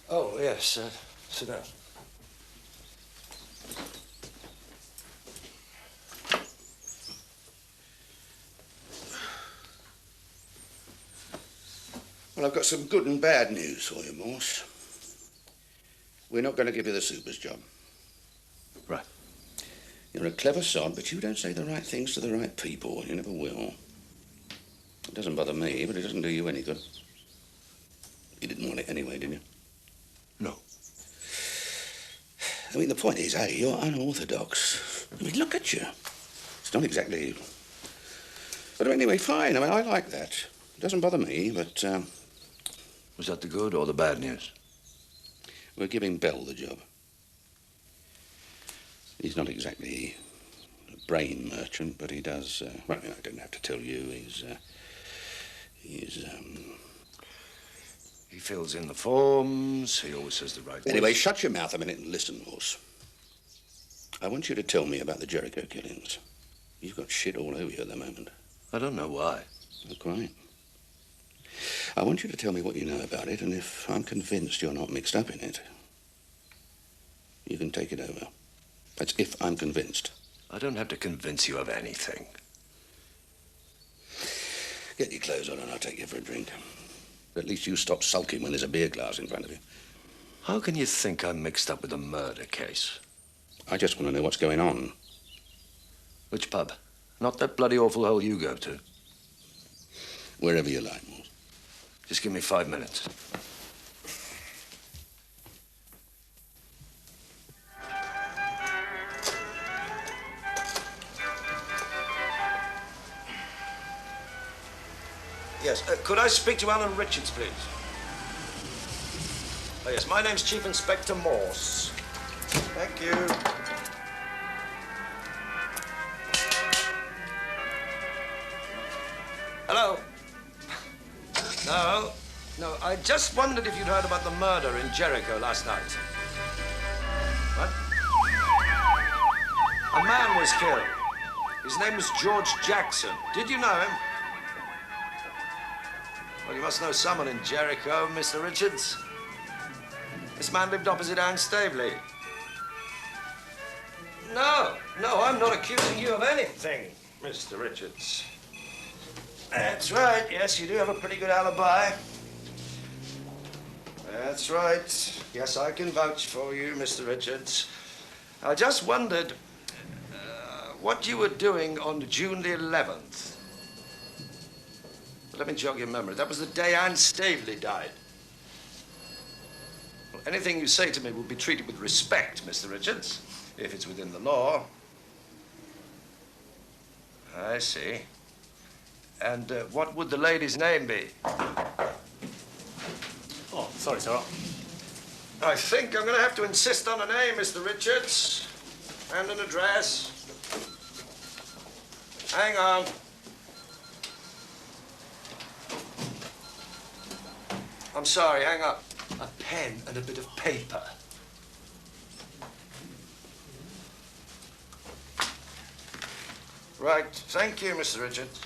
Oh, yes. Sit down. Well, I've got some good and bad news for you, Morse. We're not going to give you the super's job. Right. You're a clever sod, but you don't say the right things to the right people, and you never will. It doesn't bother me, but it doesn't do you any good. You didn't want it anyway, did you? No. I mean, the point is, hey, you're unorthodox. I mean, look at you. It's not exactly... But anyway, fine. I mean, I like that. It doesn't bother me, but... Was that the good or the bad news? We're giving Bell the job. He's not exactly a brain merchant, but he does... well, I He fills in the forms. He always says the right words. Anyway, shut your mouth a minute and listen, Morse. I want you to tell me about the Jericho killings. You've got shit all over you at the moment. I don't know why. Oh, quite. I want you to tell me what you know about it, and if I'm convinced you're not mixed up in it, you can take it over. That's if I'm convinced. I don't have to convince you of anything. Get your clothes on and I'll take you for a drink. At least you stop sulking when there's a beer glass in front of you. How can you think I'm mixed up with a murder case? I just want to know what's going on. Which pub? Not that bloody awful hole you go to. Wherever you like, Morse. Just give me 5 minutes. Yes, could I speak to Alan Richards, please? Oh, yes, my name's Chief Inspector Morse. Thank you. Hello? No, I just wondered if you'd heard about the murder in Jericho last night. What? A man was killed. His name was George Jackson. Did you know him? Well, you must know someone in Jericho, Mr. Richards. This man lived opposite Anne Staveley. No, I'm not accusing you of anything, Mr. Richards. That's right, yes, you do have a pretty good alibi. That's right. Yes, I can vouch for you, Mr. Richards. I just wondered what you were doing on June the 11th. Let me jog your memory. That was the day Anne Staveley died. Well, anything you say to me will be treated with respect, Mr. Richards, if it's within the law. I see. And what would the lady's name be? Oh, sorry, sir. I think I'm going to have to insist on a name, Mr. Richards, and an address. Hang on. I'm sorry, hang up. A pen and a bit of paper. Right, thank you, Mr. Richards.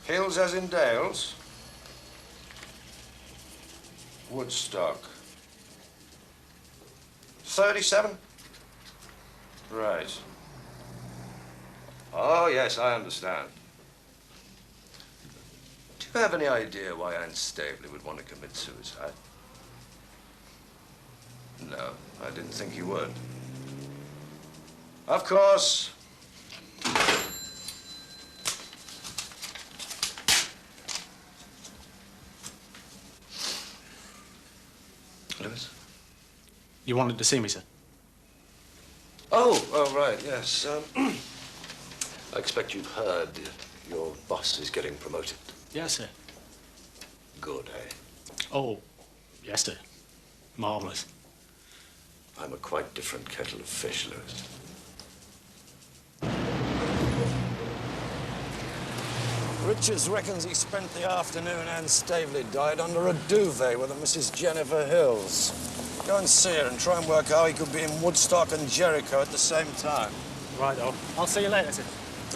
Hills as in Dales. Woodstock. 37? Right. Oh, yes, I understand. Do you have any idea why Anne Staveley would want to commit suicide? No, I didn't think you would. Of course. Lewis? You wanted to see me, sir? Oh, right, yes. I expect you've heard your boss is getting promoted. Yes, sir. Good, eh? Oh, yes, sir. Marvellous. I'm a quite different kettle of fish, Lewis. Richards reckons he spent the afternoon Anne Staveley died under a duvet with a Mrs. Jennifer Hills. Go and see her and try and work how he could be in Woodstock and Jericho at the same time. Righto. I'll see you later, sir.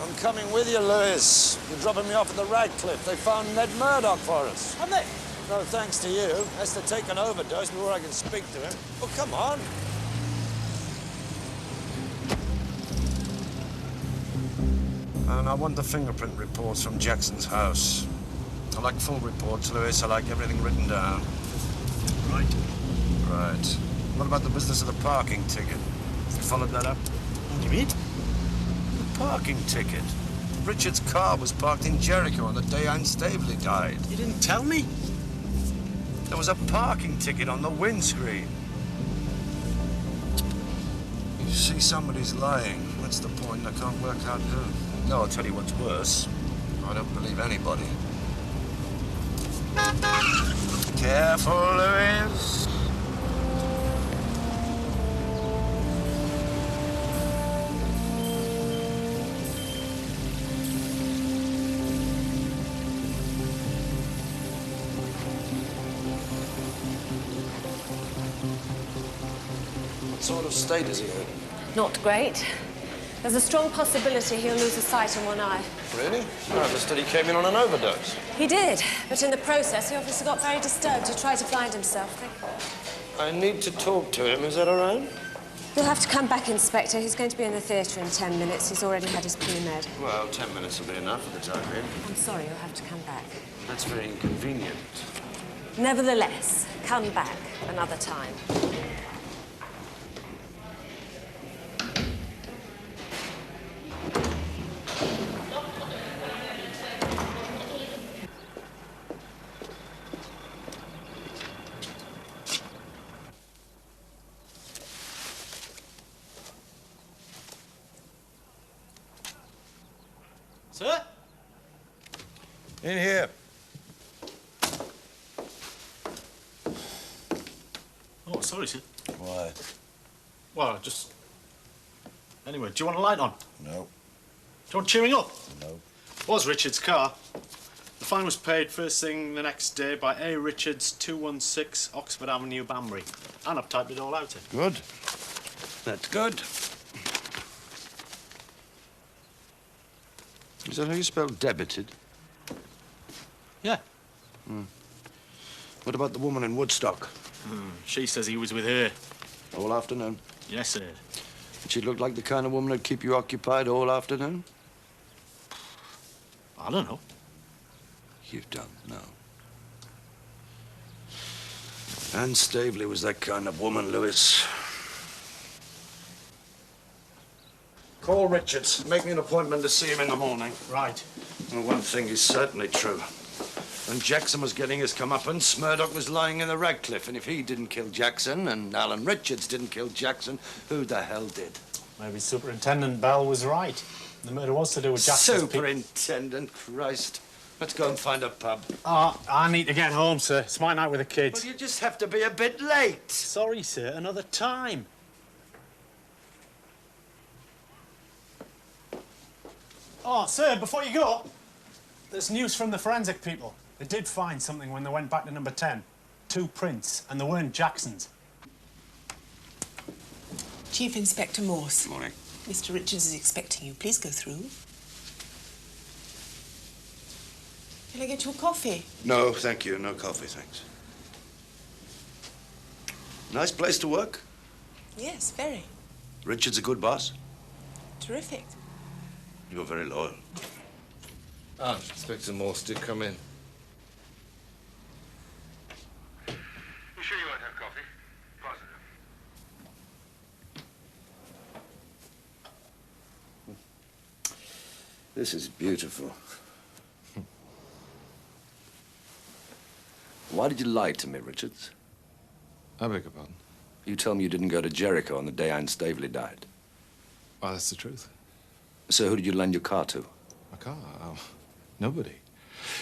I'm coming with you, Lewis. You're dropping me off at the Radcliffe. They found Ned Murdoch for us. Have they? No thanks to you. Has to take an overdose before I can speak to him. Oh, come on. And I want the fingerprint reports from Jackson's house. I like full reports, Lewis. I like everything written down. Right. Right. What about the business of the parking ticket? You followed that up? What do you mean? The parking ticket. Richard's car was parked in Jericho on the day Anne Staveley died. You didn't tell me? There was a parking ticket on the windscreen. You see, somebody's lying. That's the point. I can't work out who. No, I'll tell you what's worse. I don't believe anybody. Careful, Lewis. sort of state is he in? Not great. There's a strong possibility he'll lose his sight in one eye. Really? I understood he came in on an overdose. He did, but in the process, he obviously got very disturbed. He tried to blind himself. I need to talk to him. Is that all right? You'll have to come back, Inspector. He's going to be in the theatre in 10 minutes. He's already had his pre-med. Well, 10 minutes will be enough for the time being. I'm sorry, you'll have to come back. That's very inconvenient. Nevertheless, come back another time. Sir? In here. Oh, sorry, sir. Why? Well, just... Anyway, do you want a light on? No. Do you want cheering up? No. Was Richard's car. The fine was paid first thing the next day by A. Richards, 216 Oxford Avenue, Banbury. And I've typed it all out here. Good. That's good. Is that how you spell debited? Yeah. What about the woman in Woodstock? She says he was with her. All afternoon? Yes, sir. Did she look like the kind of woman who'd keep you occupied all afternoon? I don't know. You don't know. Anne Stavely was that kind of woman, Lewis. Call Richards. Make me an appointment to see him in the morning. Right. Well, one thing is certainly true. When Jackson was getting his comeuppance, Murdoch was lying in the Radcliffe, and if he didn't kill Jackson and Alan Richards didn't kill Jackson, who the hell did? Maybe Superintendent Bell was right. The murder was to do with Jackson's... Superintendent, Christ. Let's go and find a pub. Oh, I need to get home, sir. It's my night with the kids. Well, you just have to be a bit late. Sorry, sir. Another time. Oh, sir, before you go, there's news from the forensic people. They did find something when they went back to number 10. 2 prints, and they weren't Jackson's. Chief Inspector Morse. Morning. Mr. Richards is expecting you. Please go through. Can I get you a coffee? No, thank you. No coffee, thanks. Nice place to work. Yes, very. Richard's a good boss. Terrific. You're very loyal. Ah, Inspector Morse did come in. You sure you won't have coffee? Positive. This is beautiful. Why did you lie to me, Richards? I beg your pardon? You told me you didn't go to Jericho on the day Anne Stavely died. Well, that's the truth. So who did you lend your car to? A car? Oh, nobody.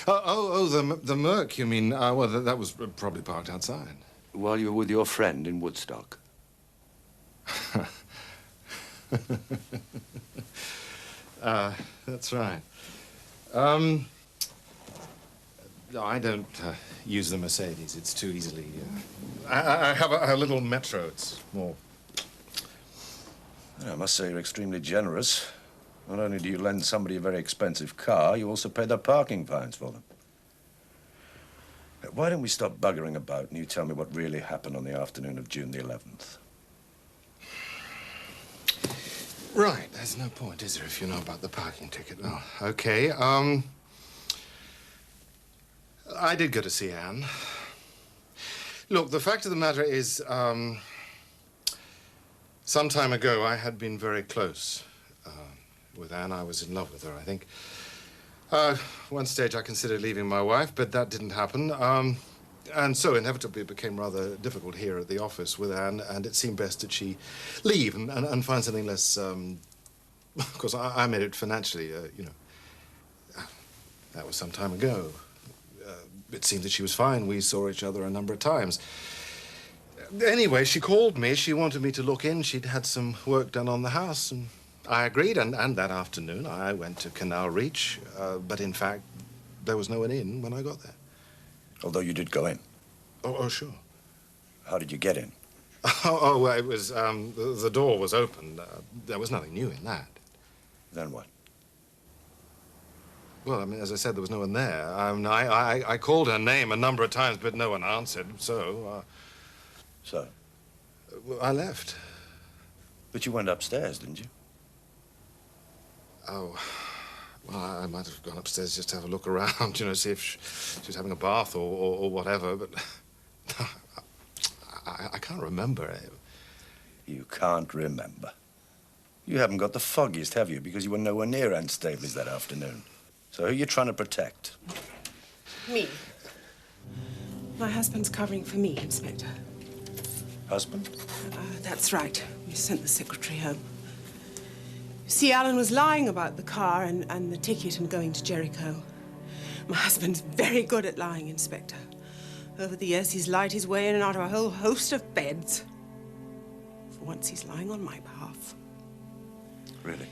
The Merc, you mean? Well, that was probably parked outside. While you were with your friend in Woodstock. That's right. No, I don't use the Mercedes. It's too easily... I have a little Metro. It's more... I must say you're extremely generous. Not only do you lend somebody a very expensive car, you also pay their parking fines for them. Why don't we stop buggering about and you tell me what really happened on the afternoon of June the 11th? Right. There's no point, is there, if you know about the parking ticket? Oh, okay. I did go to see Anne. Look, the fact of the matter is, some time ago, I had been very close with Anne. I was in love with her, I think. One stage, I considered leaving my wife, but that didn't happen. And so, inevitably, it became rather difficult here at the office with Anne, and it seemed best that she leave and find something less... Of course, I made it financially, you know. That was some time ago. It seemed that she was fine. We saw each other a number of times. Anyway, she called me. She wanted me to look in. She'd had some work done on the house, and I agreed. And that afternoon, I went to Canal Reach. But in fact, there was no one in when I got there. Although you did go in? Oh, sure. How did you get in? Well, it was, the door was open. There was nothing new in that. Then what? Well, I mean, as I said, there was no one there. I called her name a number of times, but no one answered, so... So? I left. But you went upstairs, didn't you? Oh, well, I might have gone upstairs just to have a look around, you know, see if she was having a bath or whatever, but I can't remember. You can't remember? You haven't got the foggiest, have you? Because you were nowhere near Aunt Staveley's that afternoon. So who are you trying to protect? Me. My husband's covering for me, Inspector. Husband? That's right. We sent the secretary home. You see, Alan was lying about the car and the ticket and going to Jericho. My husband's very good at lying, Inspector. Over the years, he's lied his way in and out of a whole host of beds. For once, he's lying on my behalf. Really?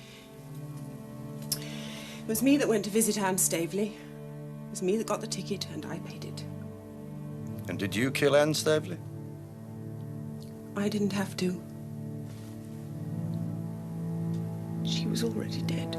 It was me that went to visit Anne Staveley. It was me that got the ticket, and I paid it. And did you kill Anne Staveley? I didn't have to. She was already dead.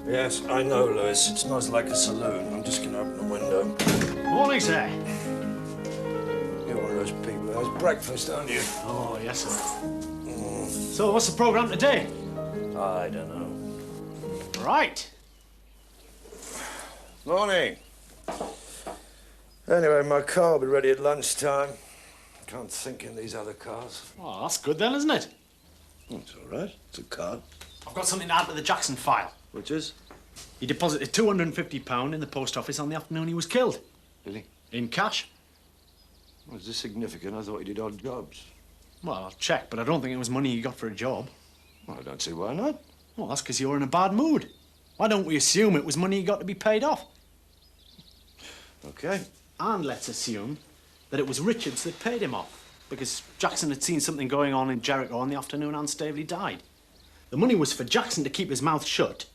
Yes, I know, Lewis. It smells like a saloon. I'm just going to open the window. Morning, sir. You're one of those people who has breakfast, aren't you? Oh, yes, sir. So, what's the program today? I don't know. Right. Morning. Anyway, my car will be ready at lunchtime. Can't think in these other cars. Oh, that's good then, isn't it? It's all right. It's a car. I've got something to add to the Jackson file. Which is? He deposited £250 in the post office on the afternoon he was killed. Did he? In cash. Was this significant? I thought he did odd jobs. Well, I'll check, but I don't think it was money he got for a job. Well, I don't see why not. Well, that's because you're in a bad mood. Why don't we assume it was money he got to be paid off? Okay. And let's assume that it was Richards that paid him off, because Jackson had seen something going on in Jericho on the afternoon Anne Staveley died. The money was for Jackson to keep his mouth shut,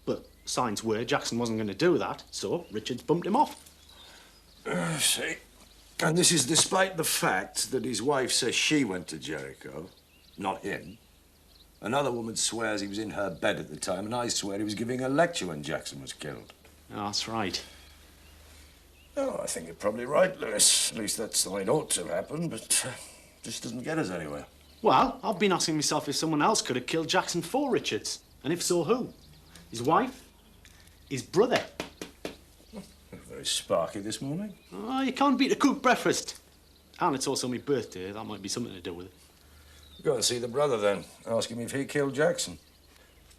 but signs were Jackson wasn't going to do that, so Richards bumped him off. See, and this is despite the fact that his wife says she went to Jericho, not him. Another woman swears he was in her bed at the time, and I swear he was giving a lecture when Jackson was killed. Oh, that's right. Oh, I think you're probably right, Lewis. At least that's the way it ought to happen, but just doesn't get us anywhere. Well, I've been asking myself if someone else could have killed Jackson for Richards, and if so, who? His wife? His brother? Very sparky this morning. Oh, you can't beat a cooked breakfast. And it's also my birthday. That might be something to do with it. Go and see the brother, then. Ask him if he killed Jackson.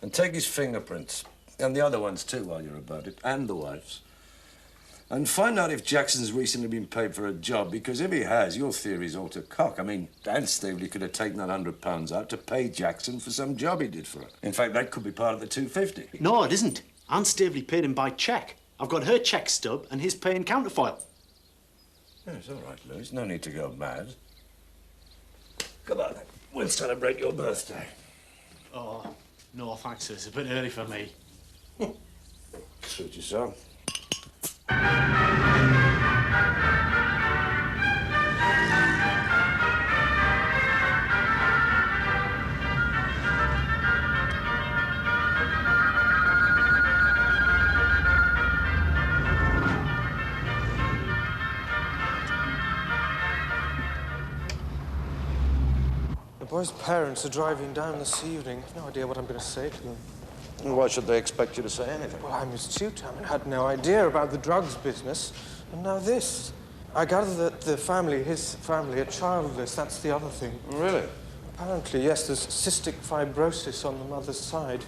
And take his fingerprints. And the other ones, too, while you're about it. And the wife's. And find out if Jackson's recently been paid for a job, because if he has, your theory's all to cock. I mean, Anne Staveley could have taken that £100 out to pay Jackson for some job he did for her. In fact, that could be part of the 250. No, it isn't. Anne Staveley paid him by cheque. I've got her cheque stub and his pay in counterfoil. Yeah, it's all right, Lewis. No need to go mad. Come on, then. We'll celebrate your birthday. Oh, no, thanks, sir. It's a bit early for me. Suit yourself. The boys' parents are driving down this evening. No idea what I'm going to say to them. And why should they expect you to say anything? Well, I'm his tutor. I had no idea about the drugs business. And now this. I gather that the family, his family, are childless. That's the other thing. Really? Apparently, yes, there's cystic fibrosis on the mother's side.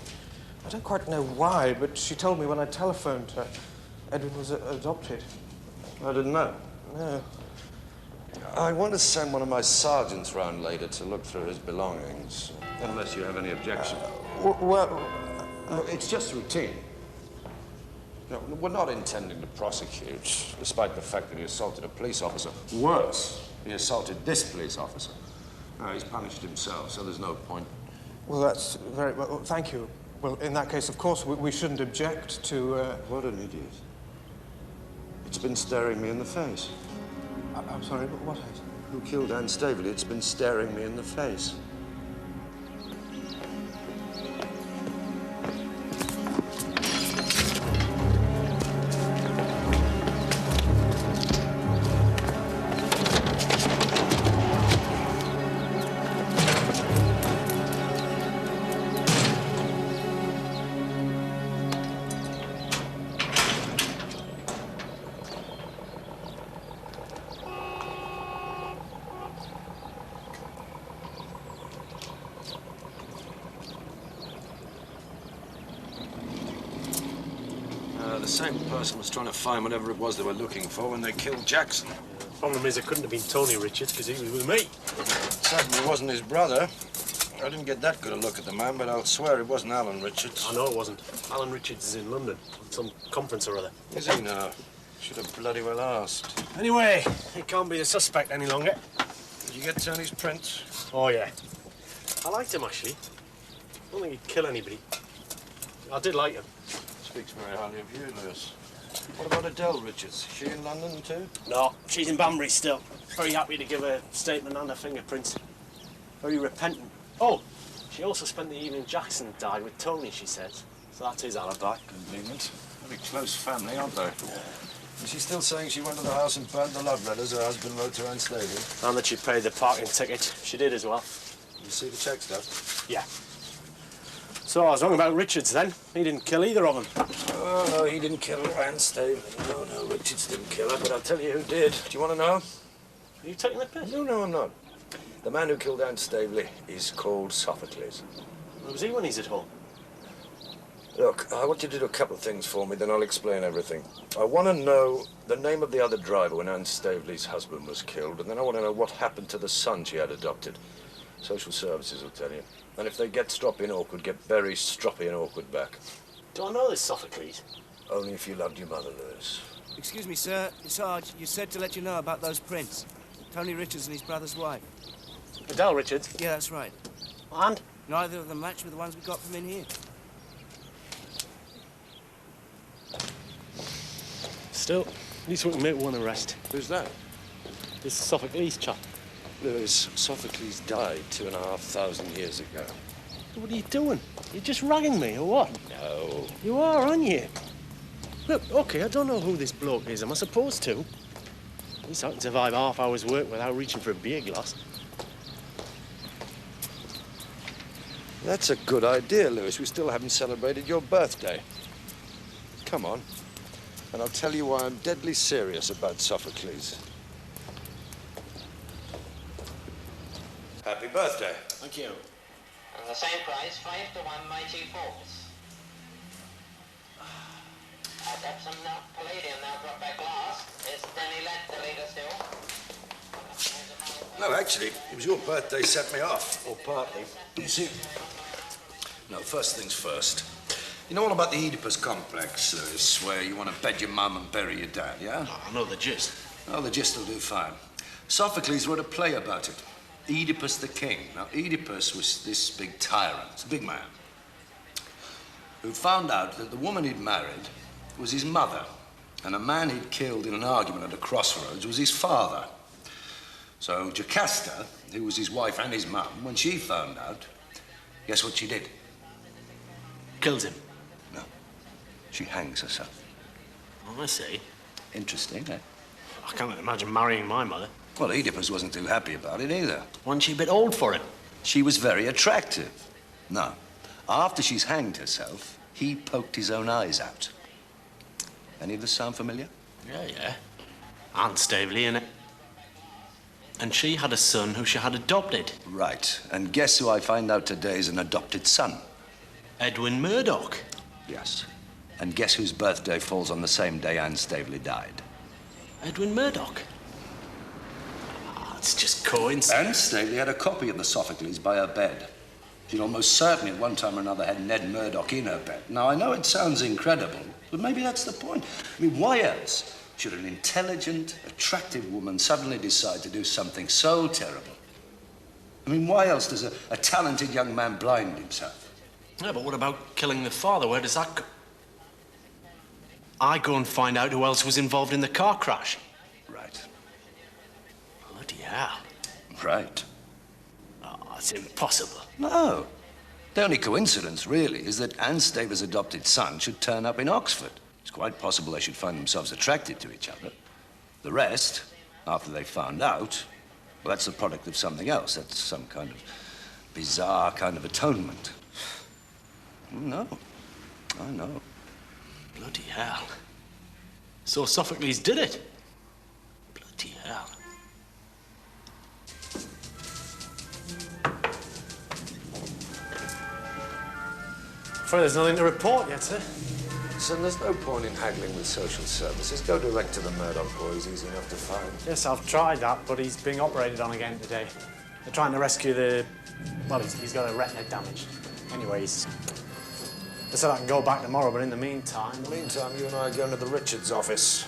I don't quite know why, but she told me when I telephoned her. Edwin was adopted. I didn't know. No. I want to send one of my sergeants round later to look through his belongings, unless you have any objection. Well... it's just routine. No, we're not intending to prosecute, despite the fact that he assaulted a police officer. Worse, he assaulted this police officer. He's punished himself, so there's no point. Well, that's very... Well, thank you. Well, in that case, of course, we shouldn't object to... What an idiot. It's been staring me in the face. I'm sorry, but what has? Who killed Anne Staveley? It's been staring me in the face. The same person was trying to find whatever it was they were looking for when they killed Jackson. Problem is, it couldn't have been Tony Richards because he was with me. It certainly wasn't his brother. I didn't get that good a look at the man, but I'll swear it wasn't Alan Richards. I know it wasn't. Alan Richards is in London on some conference or other. Is he now? Should have bloody well asked. Anyway, he can't be the suspect any longer. Did you get Tony's prints? Oh, yeah. I liked him, actually. I don't think he'd kill anybody. I did like him. Speaks very highly of you, Lewis. What about Adele Richards? Is she in London, too? No, she's in Banbury still. Very happy to give a statement and her fingerprints. Very repentant. Oh, she also spent the evening Jackson died with Tony, she says. So that's his alibi. Convenient. Very close family, aren't they? Is she still saying she went to the house and burned the love letters her husband wrote to Anne Staveley? And that she paid the parking ticket. She did as well. You see the check stuff? Yeah. So I was wrong about Richards then. He didn't kill either of them. Oh, no, he didn't kill Anne Staveley. No, Richards didn't kill her, but I'll tell you who did. Do you want to know? Are you taking the piss? No, I'm not. The man who killed Anne Staveley is called Sophocles. Where was he when he's at home? Look, I want you to do a couple of things for me, then I'll explain everything. I want to know the name of the other driver when Anne Staveley's husband was killed, and then I want to know what happened to the son she had adopted. Social services will tell you. And if they get stroppy and awkward, get very stroppy and awkward back. Do I know this Sophocles? Only if you loved your mother, Lewis. Excuse me, sir. Sarge, you said to let you know about those prints. Tony Richards and his brother's wife. Adele Richards? Yeah, that's right. And? Neither of them match with the ones we got from in here. Still, at least we can make one arrest. Who's that? This Sophocles chap. Lewis, Sophocles died 2,500 years ago. What are you doing? You're just ragging me, or what? No. You are, aren't you? Look, OK, I don't know who this bloke is. Am I supposed to? At least I can survive half hour's work without reaching for a beer glass. That's a good idea, Lewis. We still haven't celebrated your birthday. Come on, and I'll tell you why I'm deadly serious about Sophocles. Happy birthday. Thank you. And the same price, 5 to 1 mighty force. I've got some palladium now brought by glass. Is any lead the leader still? No, actually, it was your birthday set me off, or partly. You see... No, first things first. You know all about the Oedipus complex, Lewis, where you want to bed your mum and bury your dad, yeah? Oh, I know the gist. Oh, the gist will do fine. Sophocles wrote a play about it. Oedipus the King. Now, Oedipus was this big tyrant, a big man, who found out that the woman he'd married was his mother, and a man he'd killed in an argument at a crossroads was his father. So Jocasta, who was his wife and his mum, when she found out, guess what she did? Kills him? No. She hangs herself. Oh, I see. Interesting, eh? I can't imagine marrying my mother. Well, Oedipus wasn't too happy about it either. Wasn't she a bit old for him? She was very attractive. No. After she's hanged herself, he poked his own eyes out. Any of this sound familiar? Yeah. Anne Staveley, innit? And she had a son who she had adopted. Right. And guess who I find out today is an adopted son? Edwin Murdoch. Yes. And guess whose birthday falls on the same day Anne Staveley died? Edwin Murdoch. Oh, it's just coincidence. Anne Staveley had a copy of the Sophocles by her bed. She'd almost certainly at one time or another had Ned Murdoch in her bed. Now, I know it sounds incredible, but maybe that's the point. I mean, why else should an intelligent, attractive woman suddenly decide to do something so terrible? I mean, why else does a talented young man blind himself? Yeah, but what about killing the father? Where does that go? I go and find out who else was involved in the car crash. Right. Bloody hell. Right. Oh, it's impossible. No. The only coincidence, really, is that Anne Staver's adopted son should turn up in Oxford. It's quite possible they should find themselves attracted to each other. The rest, after they found out, well, that's the product of something else. That's some kind of bizarre kind of atonement. No. I know. Bloody hell. So Sophocles did it. Bloody hell. Afraid there's nothing to report yet, sir. Son, there's no point in haggling with social services. Go direct to the Murdoch boys, easy enough to find. Yes, I've tried that, but he's being operated on again today. They're trying to rescue the... Well, he's got a retina damaged. Anyways, they said I can go back tomorrow, but in the meantime... In the meantime, you and I are going to the Richards office.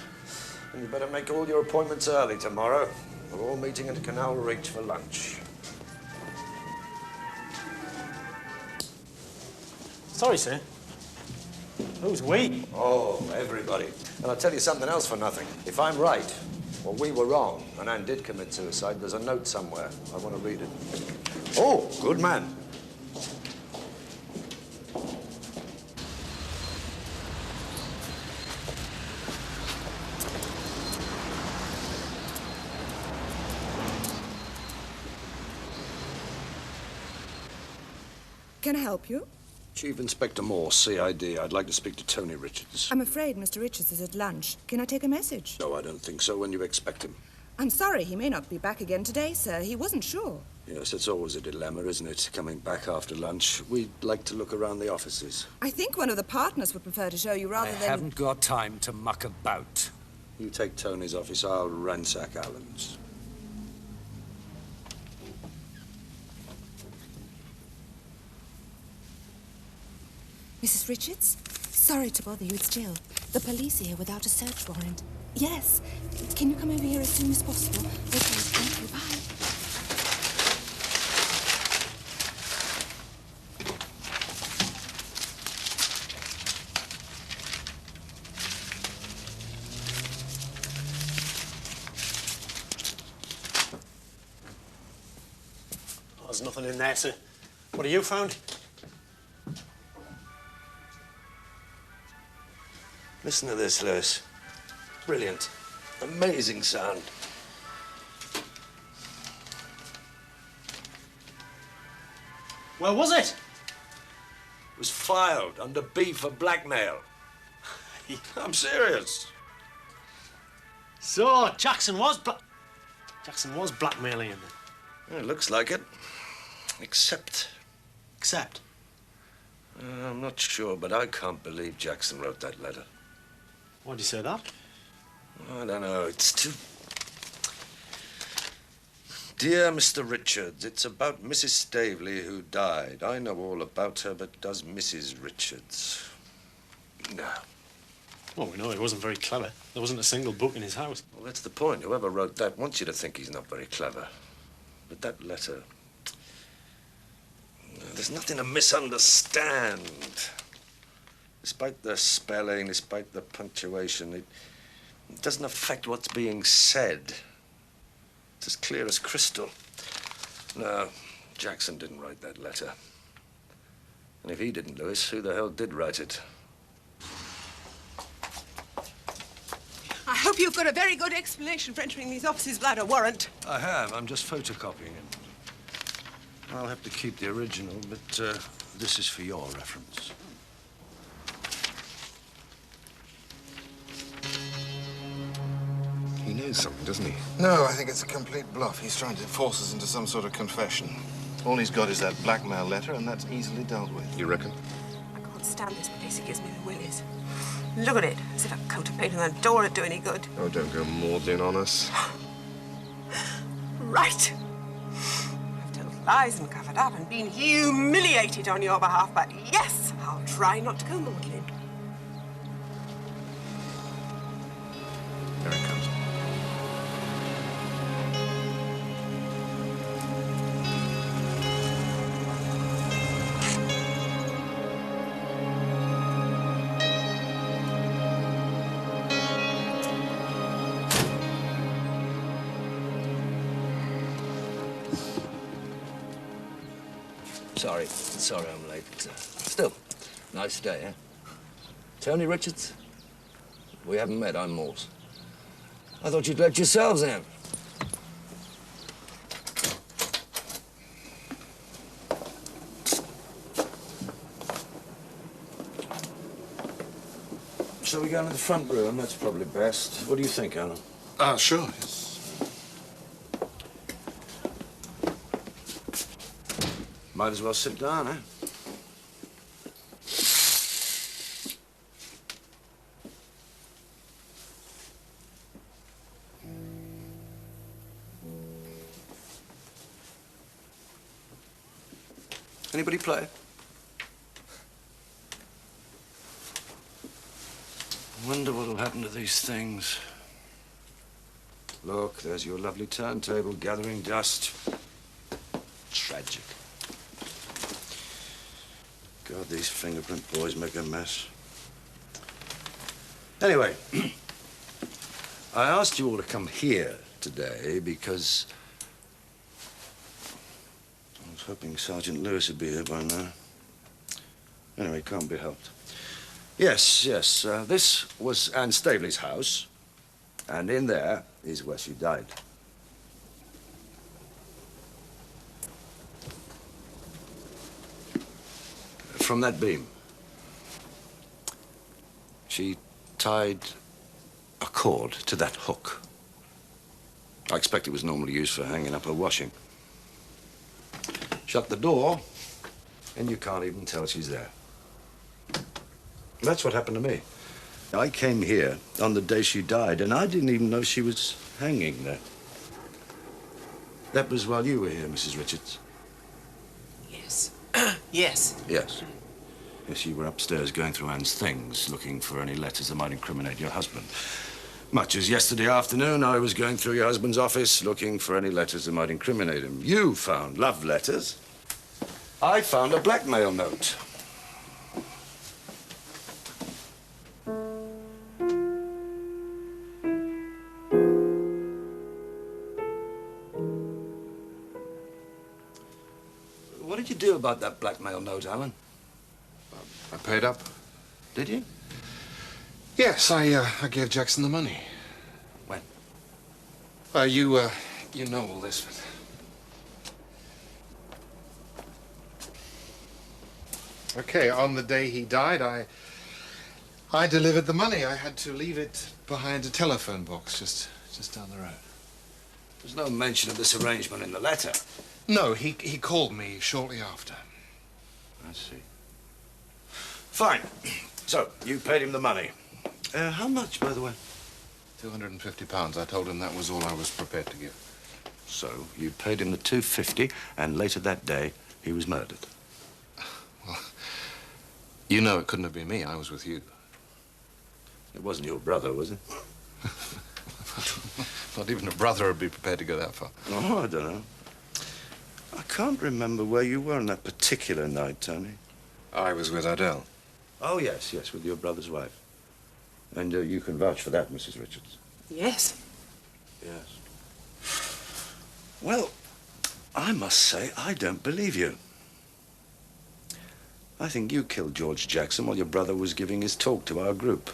And you better make all your appointments early tomorrow. We're all meeting at Canal Reach for lunch. Sorry, sir. Who's we? Oh, everybody. And I'll tell you something else for nothing. If I'm right, or we were wrong, and Anne did commit suicide, there's a note somewhere. I want to read it. Oh, good man. Can I help you? Chief Inspector Morse, CID. I'd like to speak to Tony Richards. I'm afraid Mr. Richards is at lunch. Can I take a message? No, I don't think so. When do you expect him? I'm sorry, he may not be back again today, sir. He wasn't sure. Yes, it's always a dilemma, isn't it? Coming back after lunch. We'd like to look around the offices. I think one of the partners would prefer to show you rather than... I haven't got time to muck about. You take Tony's office, I'll ransack Alan's. Mrs. Richards? Sorry to bother you, it's Jill. The police are here without a search warrant. Yes. Can you come over here as soon as possible? Okay, thank you. Bye. Oh, there's nothing in there, sir. What have you found? Listen to this, Lewis. Brilliant. Amazing sound. Where was it? It was filed under B for blackmail. I'm serious. So, Jackson was blackmailing him then? It looks like it. Except... Except? I'm not sure, but I can't believe Jackson wrote that letter. Why'd you say that? I don't know. It's too... Dear Mr. Richards, it's about Mrs. Staveley who died. I know all about her, but does Mrs. Richards? No. Well, we know he wasn't very clever. There wasn't a single book in his house. Well, that's the point. Whoever wrote that wants you to think he's not very clever. But that letter... There's nothing to misunderstand. Despite the spelling, despite the punctuation, it doesn't affect what's being said. It's as clear as crystal. No, Jackson didn't write that letter. And if he didn't, Lewis, who the hell did write it? I hope you've got a very good explanation for entering these offices without a warrant. I have. I'm just photocopying it. I'll have to keep the original, but this is for your reference. He knows something, doesn't he? No, I think it's a complete bluff. He's trying to force us into some sort of confession. All he's got is that blackmail letter, and that's easily dealt with. You reckon? I can't stand this place. He gives me the willies. Look at it. As if a coat of paint on that door would do any good. Oh, don't go maudlin on us. Right. I've told lies and covered up and been humiliated on your behalf, but yes, I'll try not to go maudlin. Here it comes. Sorry I'm late. Still, nice day, eh? Tony Richards? We haven't met, I'm Morse. I thought you'd let yourselves in. Shall we go into the front room? That's probably best. What do you think, Alan? Sure, yes. Might as well sit down, eh? Anybody play? I wonder what'll happen to these things. Look, there's your lovely turntable gathering dust. Tragic. God, these fingerprint boys make a mess. Anyway, I asked you all to come here today because I was hoping Sergeant Lewis would be here by now. Anyway, can't be helped. Yes, this was Anne Staveley's house, and in there is where she died. From that beam, she tied a cord to that hook. I expect it was normally used for hanging up her washing. Shut the door, and you can't even tell she's there. That's what happened to me. I came here on the day she died, and I didn't even know she was hanging there. That was while you were here, Mrs. Richards. Yes. Yes. Yes. Yes, you were upstairs going through Anne's things, looking for any letters that might incriminate your husband. Much as yesterday afternoon, I was going through your husband's office, looking for any letters that might incriminate him. You found love letters. I found a blackmail note. What did you do about that blackmail note, Alan? I paid up. Did you? Yes, I gave Jackson the money. When? You know all this. Okay, on the day he died, I delivered the money. I had to leave it behind a telephone box just down the road. There's no mention of this arrangement in the letter. No, he called me shortly after. I see. Fine. So, you paid him the money. How much, by the way? £250. I told him that was all I was prepared to give. So, you paid him the $250, and later that day, he was murdered. Well, you know it couldn't have been me. I was with you. It wasn't your brother, was it? Not even a brother would be prepared to go that far. Oh, I don't know. I can't remember where you were on that particular night, Tony. I was with Adele. Oh, yes, with your brother's wife. And you can vouch for that, Mrs. Richards. Yes. Yes. Well, I must say, I don't believe you. I think you killed George Jackson while your brother was giving his talk to our group.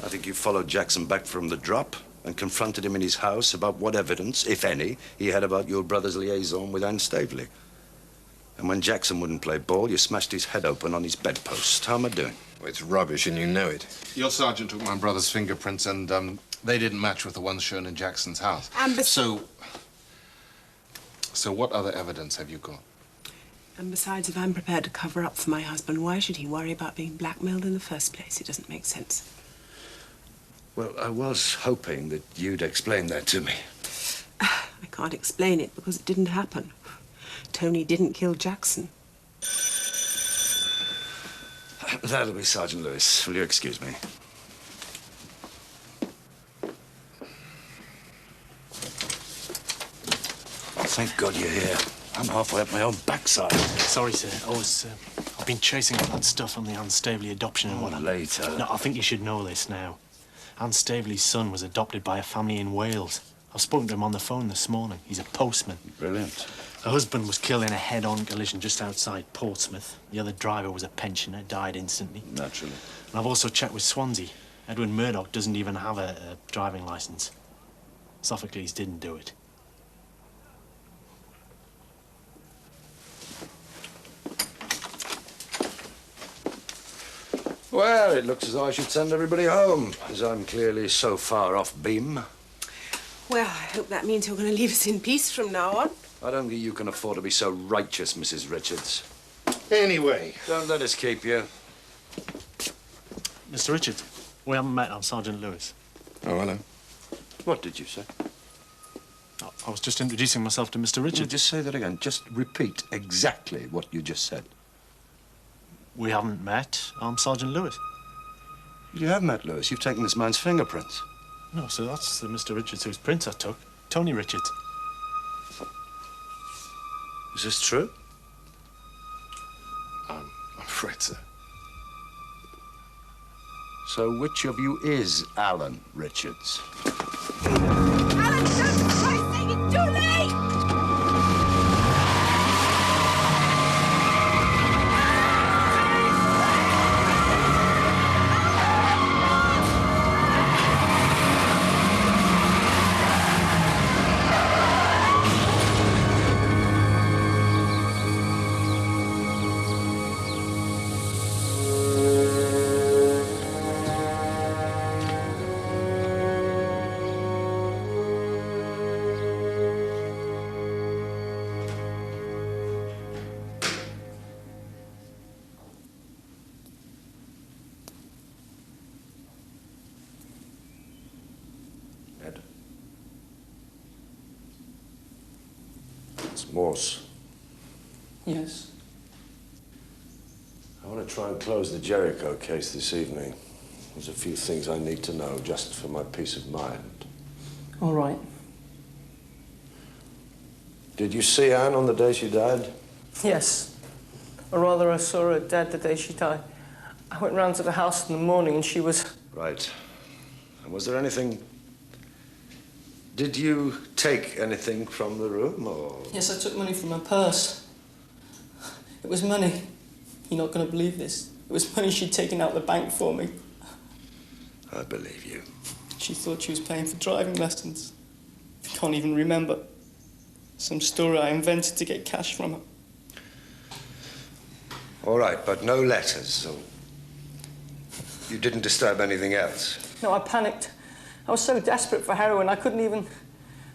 I think you followed Jackson back from the drop and confronted him in his house about what evidence, if any, he had about your brother's liaison with Anne Staveley. And when Jackson wouldn't play ball, you smashed his head open on his bedpost. How am I doing? Well, it's rubbish, and you know it. Your sergeant took my brother's fingerprints, and they didn't match with the ones shown in Jackson's house. So what other evidence have you got? And besides, if I'm prepared to cover up for my husband, why should he worry about being blackmailed in the first place? It doesn't make sense. Well, I was hoping that you'd explain that to me. I can't explain it because it didn't happen. Tony didn't kill Jackson. That'll be Sergeant Lewis. Will you excuse me? Thank God you're here. I'm halfway up my own backside. Sorry, sir. I've been chasing up that stuff on the Anne Staveley adoption and whatnot. Later. No, I think you should know this now. Anne Staveley's son was adopted by a family in Wales. I've spoken to him on the phone this morning. He's a postman. Brilliant. Her husband was killed in a head-on collision just outside Portsmouth. The other driver was a pensioner, died instantly. Naturally. And I've also checked with Swansea. Edwin Murdoch doesn't even have a driving licence. Sophocles didn't do it. Well, it looks as though I should send everybody home, as I'm clearly so far off beam. Well, I hope that means you're going to leave us in peace from now on. I don't think you can afford to be so righteous, Mrs. Richards. Anyway. Don't let us keep you. Mr. Richards, we haven't met. I'm Sergeant Lewis. Oh, hello. What did you say? I was just introducing myself to Mr. Richards. Just say that again. Just repeat exactly what you just said. We haven't met. I'm Sergeant Lewis. You have met Lewis. You've taken this man's fingerprints. No, so that's the Mr. Richards whose prints I took. Tony Richards. Is this true? I'm afraid so. So which of you is Alan Richards? Alan, don't try saying it too late! It's Morse. Yes. I want to try and close the Jericho case this evening. There's a few things I need to know just for my peace of mind. All right. Did you see Anne on the day she died? Yes. Or rather, I saw her dead the day she died. I went round to the house in the morning and she was... Right. And was there anything... Did you take anything from the room, or...? Yes, I took money from her purse. It was money. You're not going to believe this. It was money she'd taken out the bank for me. I believe you. She thought she was paying for driving lessons. I can't even remember. Some story I invented to get cash from her. All right, but no letters, so... You didn't disturb anything else? No, I panicked. I was so desperate for heroin, I couldn't even...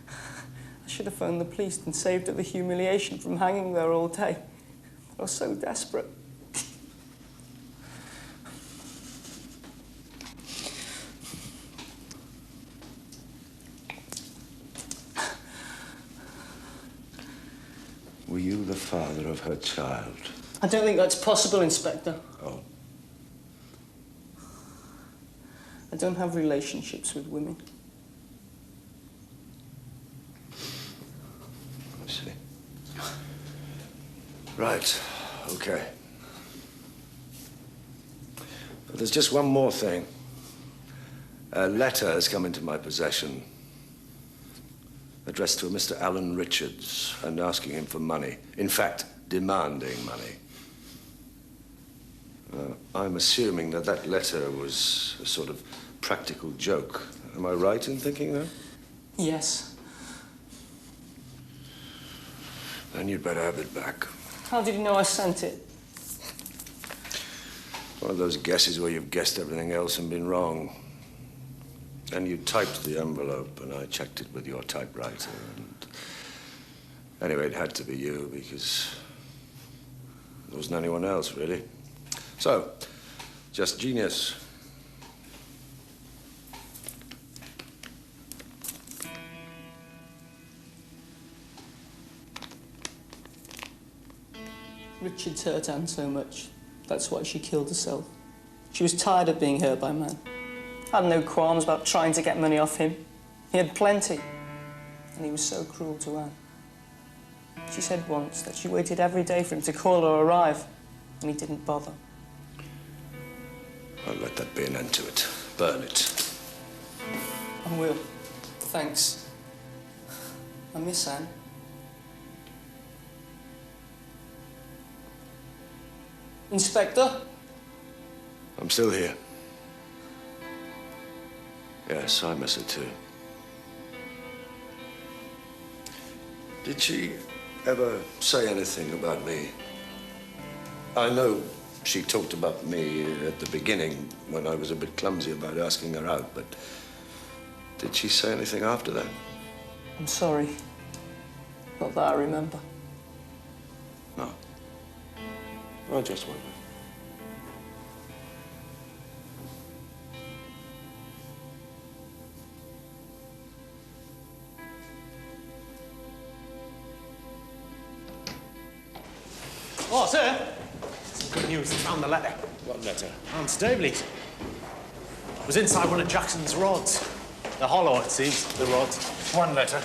I should have phoned the police and saved her the humiliation from hanging there all day. I was so desperate. Were you the father of her child? I don't think that's possible, Inspector. Oh. I don't have relationships with women. I see. Right. Okay. But there's just one more thing. A letter has come into my possession addressed to a Mr. Alan Richards and asking him for money. In fact, demanding money. I'm assuming that that letter was a sort of practical joke. Am I right in thinking that? Yes. Then you'd better have it back. How did you know I sent it? One of those guesses where you've guessed everything else and been wrong. And you typed the envelope, and I checked it with your typewriter. And anyway, it had to be you, because there wasn't anyone else, really. So, just genius. Richard's hurt Anne so much. That's why she killed herself. She was tired of being hurt by man. Had no qualms about trying to get money off him. He had plenty. And he was so cruel to Anne. She said once that she waited every day for him to call or arrive, and he didn't bother. I'll let that be an end to it. Burn it. I will. Thanks. I miss Anne. Inspector? I'm still here. Yes, I miss her too. Did she ever say anything about me? I know she talked about me at the beginning when I was a bit clumsy about asking her out, but did she say anything after that? I'm sorry. Not that I remember. No. I just wondered. Oh, sir. Some good news. I found the letter. What letter? Anne Staveley's. It was inside one of Jackson's rods. They're hollow, it seems, the rods. One letter?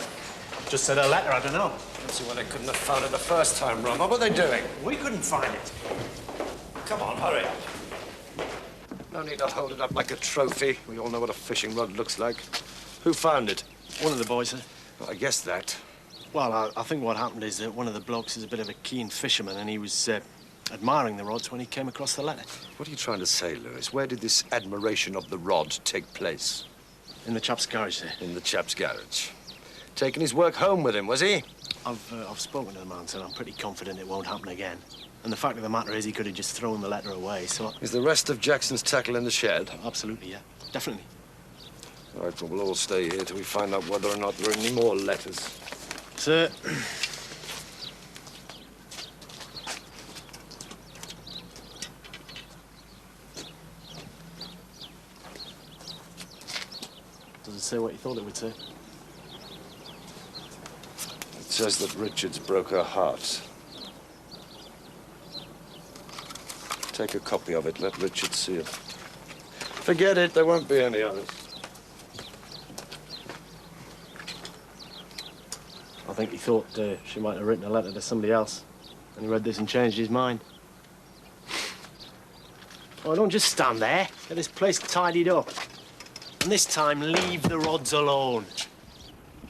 Just said a letter, I don't know. Let's see why they couldn't have found it the first time, Ron. What were they doing? We couldn't find it. Come on, hurry. No need to hold it up like a trophy. We all know what a fishing rod looks like. Who found it? One of the boys, sir. Well, I guessed that. Well, I think what happened is that one of the blokes is a bit of a keen fisherman, and he was admiring the rods when he came across the letter. What are you trying to say, Lewis? Where did this admiration of the rod take place? In the chap's garage, sir. In the chap's garage. Taking his work home with him, was he? I've spoken to the man, sir. I'm pretty confident it won't happen again. And the fact of the matter is he could have just thrown the letter away, so... Is the rest of Jackson's tackle in the shed? Absolutely, yeah. Definitely. All right, well, we'll all stay here till we find out whether or not there are any more letters. Sir... Does it say what you thought it would say? It says that Richards broke her heart. Take a copy of it. Let Richards see it. Forget it. There won't be any others. I think he thought she might have written a letter to somebody else. And he read this and changed his mind. Oh, don't just stand there. Get this place tidied up. And this time, leave the rods alone.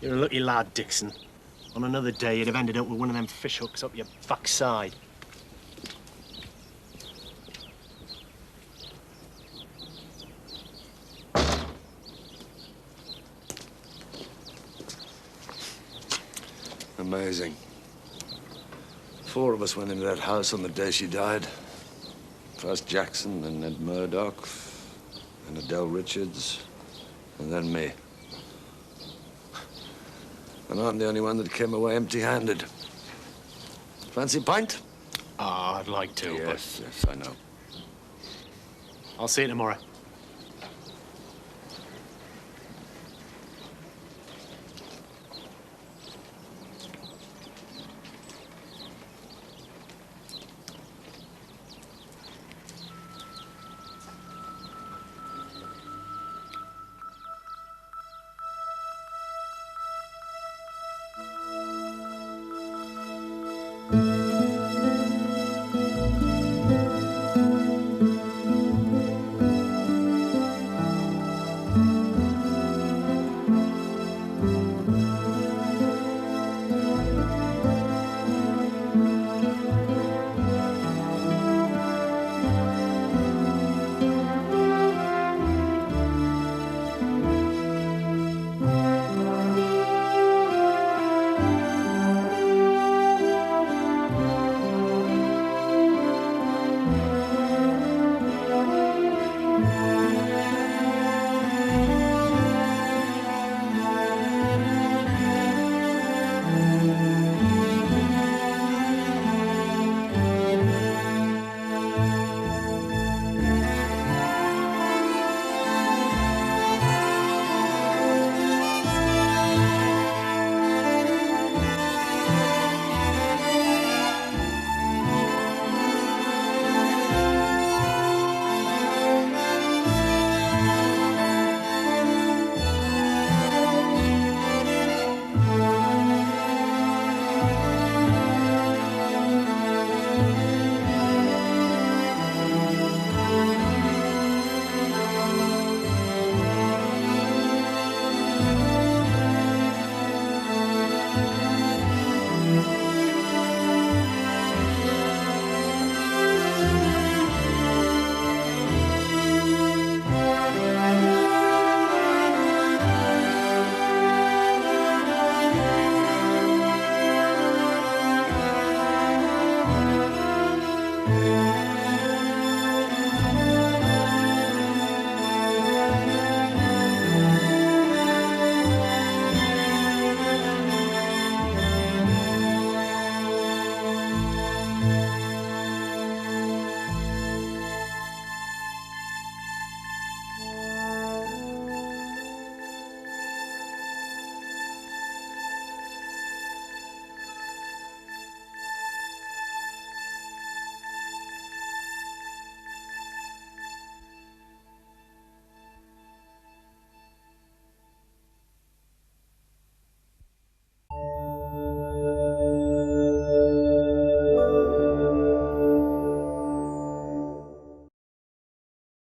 You're a lucky lad, Dixon. On another day, you'd have ended up with one of them fish hooks up your backside. Amazing. 4 of us went into that house on the day she died. First Jackson, then Ned Murdoch, then Adele Richards, and then me. And I'm the only one that came away empty-handed. Fancy a pint? Ah, I'd like to, yes, yes, I know. I'll see you tomorrow. Mm-hmm.